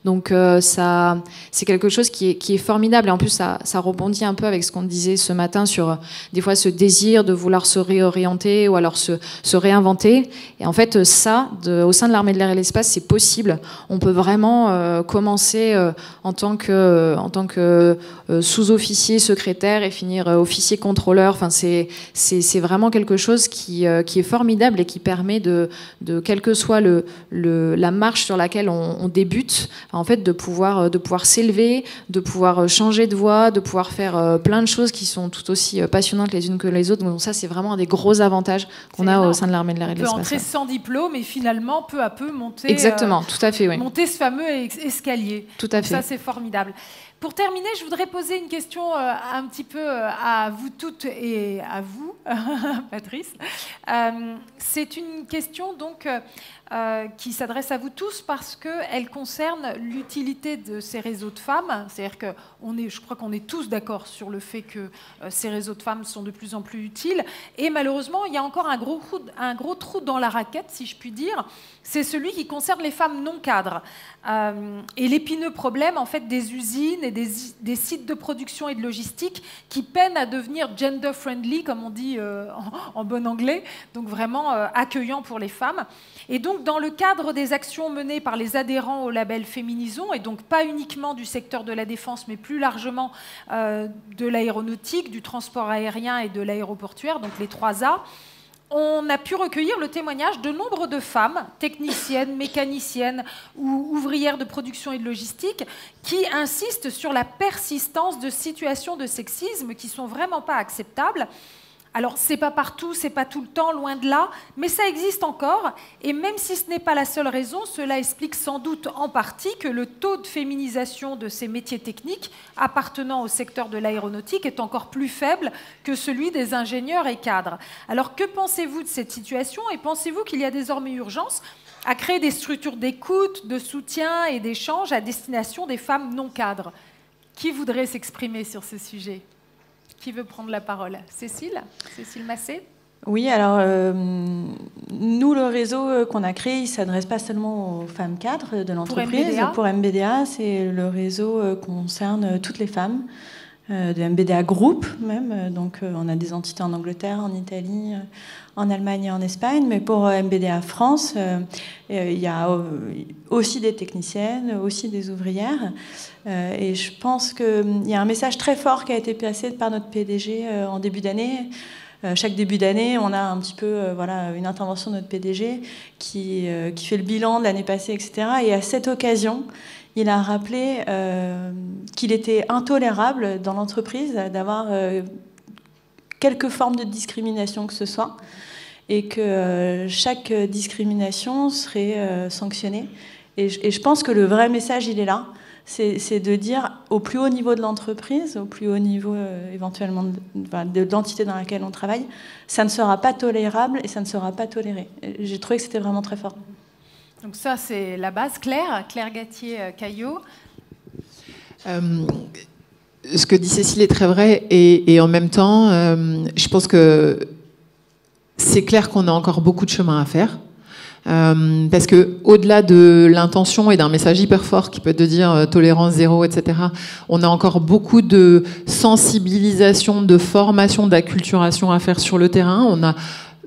Donc ça, c'est quelque chose qui est formidable. Et en plus, ça rebondit un peu avec ce qu'on disait ce matin sur des fois ce désir de vouloir se réorienter ou alors se réinventer. Et en fait, ça, au sein de l'armée de l'air et de l'espace, c'est possible. On peut vraiment commencer en tant que sous-officier, secrétaire et finir officier contrôleur. Enfin, c'est vraiment quelque chose qui est formidable et qui permet de quelle que soit la marche sur laquelle on débute, en fait, de pouvoir s'élever, de pouvoir changer de voie, de pouvoir faire plein de choses qui sont tout aussi passionnantes les unes que les autres. Donc ça, c'est vraiment un des gros avantages qu'on a au sein de l'armée de l'air et de l'espace. On peut entrer sans diplôme et finalement, peu à peu, monter... Exactement, tout à fait, oui. Monter ce fameux escalier. Tout à fait. Ça, c'est formidable. Pour terminer, je voudrais poser une question un petit peu à vous toutes et à vous, Patrice. C'est une question donc qui s'adresse à vous tous parce qu'elle concerne l'utilité de ces réseaux de femmes. C'est-à-dire que je crois qu'on est tous d'accord sur le fait que ces réseaux de femmes sont de plus en plus utiles. Et malheureusement, il y a encore un gros trou dans la raquette, si je puis dire. C'est celui qui concerne les femmes non cadres. Et l'épineux problème en fait, des usines et des sites de production et de logistique qui peinent à devenir gender-friendly, comme on dit en bon anglais, donc vraiment accueillant pour les femmes. Et donc, dans le cadre des actions menées par les adhérents au label Féminisons, et donc pas uniquement du secteur de la défense, mais plus largement de l'aéronautique, du transport aérien et de l'aéroportuaire, donc les 3A, on a pu recueillir le témoignage de nombre de femmes, techniciennes, mécaniciennes ou ouvrières de production et de logistique, qui insistent sur la persistance de situations de sexisme qui ne sont vraiment pas acceptables. Alors, c'est pas partout, c'est pas tout le temps, loin de là, mais ça existe encore. Et même si ce n'est pas la seule raison, cela explique sans doute en partie que le taux de féminisation de ces métiers techniques appartenant au secteur de l'aéronautique est encore plus faible que celui des ingénieurs et cadres. Alors, que pensez-vous de cette situation et pensez-vous qu'il y a désormais urgence à créer des structures d'écoute, de soutien et d'échange à destination des femmes non cadres? Qui voudrait s'exprimer sur ce sujet ? Qui veut prendre la parole? Cécile Massé? Oui, alors nous, le réseau qu'on a créé, il ne s'adresse pas seulement aux femmes cadres de l'entreprise. Pour MBDA, c'est le réseau concerne toutes les femmes, de MBDA Group même. Donc on a des entités en Angleterre, en Italie, en Allemagne et en Espagne. Mais pour MBDA France, il y a aussi des techniciennes, aussi des ouvrières. Et je pense qu'il y a un message très fort qui a été passé par notre PDG en début d'année. Chaque début d'année, on a un petit peu une intervention de notre PDG qui fait le bilan de l'année passée, etc. Et à cette occasion, il a rappelé qu'il était intolérable dans l'entreprise d'avoir quelque forme de discrimination que ce soit et que chaque discrimination serait sanctionnée. Et je pense que le vrai message, il est là. C'est de dire au plus haut niveau de l'entreprise, au plus haut niveau éventuellement de l'entité dans laquelle on travaille, ça ne sera pas tolérable et ça ne sera pas toléré. J'ai trouvé que c'était vraiment très fort. Donc ça, c'est la base. Claire Gatier-Caillot. Ce que dit Cécile est très vrai et en même temps, je pense que c'est clair qu'on a encore beaucoup de chemin à faire. Parce que au-delà de l'intention et d'un message hyper fort qui peut être de dire tolérance zéro, etc., on a encore beaucoup de sensibilisation, de formation, d'acculturation à faire sur le terrain. On a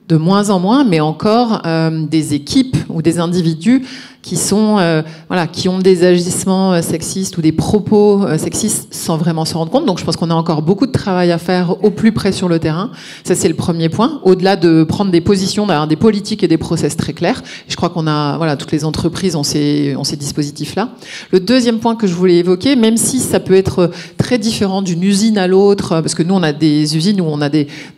de moins en moins, mais encore des équipes ou des individus qui sont qui ont des agissements sexistes ou des propos sexistes sans vraiment se rendre compte. Donc je pense qu'on a encore beaucoup de travail à faire au plus près sur le terrain. Ça, c'est le premier point. Au-delà de prendre des positions, d'avoir des politiques et des process très clairs. Je crois qu'on a toutes les entreprises ont ces dispositifs-là. Le deuxième point que je voulais évoquer, même si ça peut être très très différent d'une usine à l'autre, parce que nous, on a des usines où on a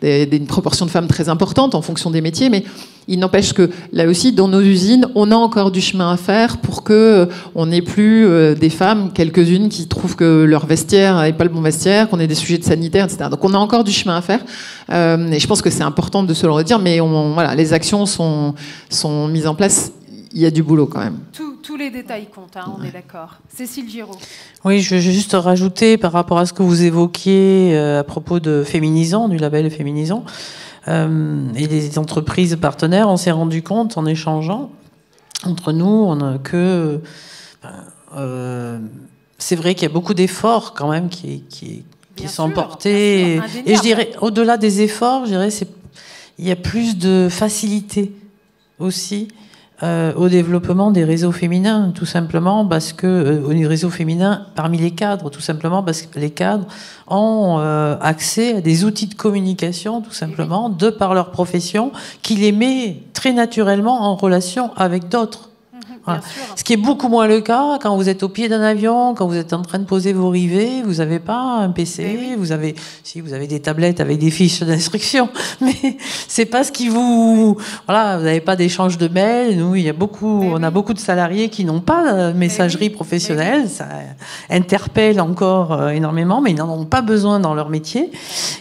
une proportion de femmes très importante en fonction des métiers, mais il n'empêche que là aussi, dans nos usines, on a encore du chemin à faire pour que on n'ait plus des femmes, quelques-unes, qui trouvent que leur vestiaire n'est pas le bon vestiaire, qu'on ait des sujets de sanitaire, etc. Donc on a encore du chemin à faire. Et je pense que c'est important de se le redire, mais voilà, les actions sont mises en place. Il y a du boulot quand même. Tous les détails comptent, hein, on est d'accord. Cécile Giraud. Oui, je vais juste rajouter par rapport à ce que vous évoquiez à propos de Féminisant, du label Féminisant, et des entreprises partenaires. On s'est rendu compte en échangeant entre nous que c'est vrai qu'il y a beaucoup d'efforts quand même qui sont portés. Et je dirais, au-delà des efforts, je dirais, il y a plus de facilité aussi au développement des réseaux féminins, tout simplement parce que au réseau féminin parmi les cadres, tout simplement parce que les cadres ont accès à des outils de communication, tout simplement, de par leur profession, qui les met très naturellement en relation avec d'autres. Voilà. Ce qui est beaucoup moins le cas quand vous êtes au pied d'un avion, quand vous êtes en train de poser vos rivets, vous n'avez pas un PC, vous avez des tablettes avec des fiches d'instruction, mais c'est pas ce qui vous n'avez pas d'échange de mails. Nous, on a beaucoup de salariés qui n'ont pas de messagerie professionnelle, ça interpelle encore énormément, mais ils n'en ont pas besoin dans leur métier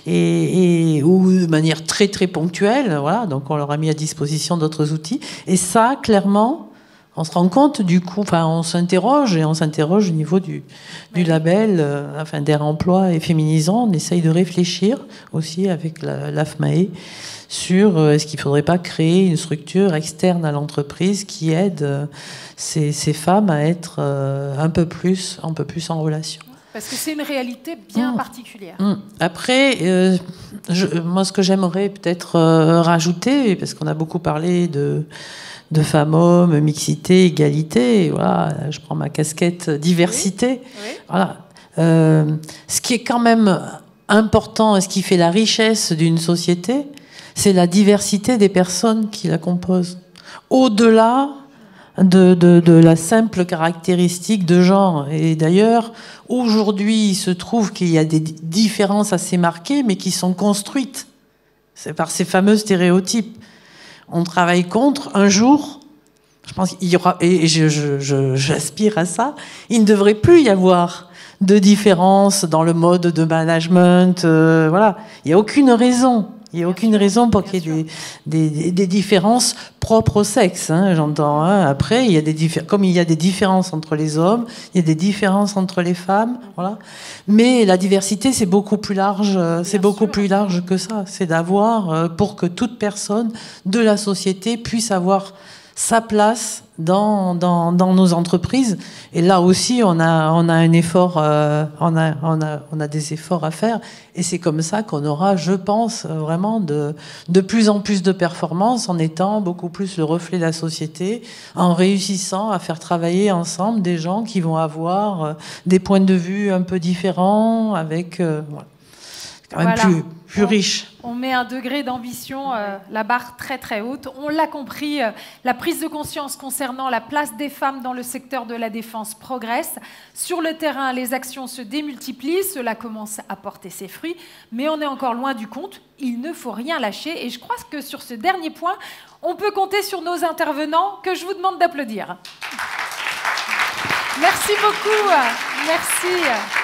ou de manière très très ponctuelle. Voilà, donc on leur a mis à disposition d'autres outils, et ça, clairement. On se rend compte du coup, on s'interroge au niveau du label, d'Air Emploi et Féminisant. On essaye de réfléchir aussi avec l'AFMAE sur est-ce qu'il ne faudrait pas créer une structure externe à l'entreprise qui aide ces femmes à être un peu plus en relation. Parce que c'est une réalité bien particulière. Après, moi, ce que j'aimerais peut-être rajouter, parce qu'on a beaucoup parlé de femmes-hommes, mixité, égalité. Voilà, je prends ma casquette diversité. Oui. Voilà. Ce qui est quand même important et ce qui fait la richesse d'une société, c'est la diversité des personnes qui la composent. Au-delà de la simple caractéristique de genre. Et d'ailleurs, aujourd'hui, il se trouve qu'il y a des différences assez marquées, mais qui sont construites. C'est par ces fameux stéréotypes. On travaille contre. Un jour, je pense qu'il y aura, et j'aspire à ça, il ne devrait plus y avoir de différence dans le mode de management. Voilà, il n'y a aucune raison. Il n'y a aucune raison pour qu'il y ait des différences propres au sexe. Hein, j'entends. Hein. Après, comme il y a des différences entre les hommes, il y a des différences entre les femmes. Voilà. Mais la diversité, c'est beaucoup plus large. C'est beaucoup plus large que ça. C'est d'avoir, pour que toute personne de la société puisse avoir sa place dans nos entreprises. Et là aussi, on a un effort, on a des efforts à faire. Et c'est comme ça qu'on aura, je pense, vraiment de plus en plus de performances, en étant beaucoup plus le reflet de la société, en réussissant à faire travailler ensemble des gens qui vont avoir des points de vue un peu différents, avec quand même plus riche. On met un degré d'ambition, la barre très très haute. On l'a compris, la prise de conscience concernant la place des femmes dans le secteur de la défense progresse. Sur le terrain, les actions se démultiplient, cela commence à porter ses fruits, mais on est encore loin du compte. Il ne faut rien lâcher. Et je crois que sur ce dernier point, on peut compter sur nos intervenants, que je vous demande d'applaudir. Merci beaucoup. Merci.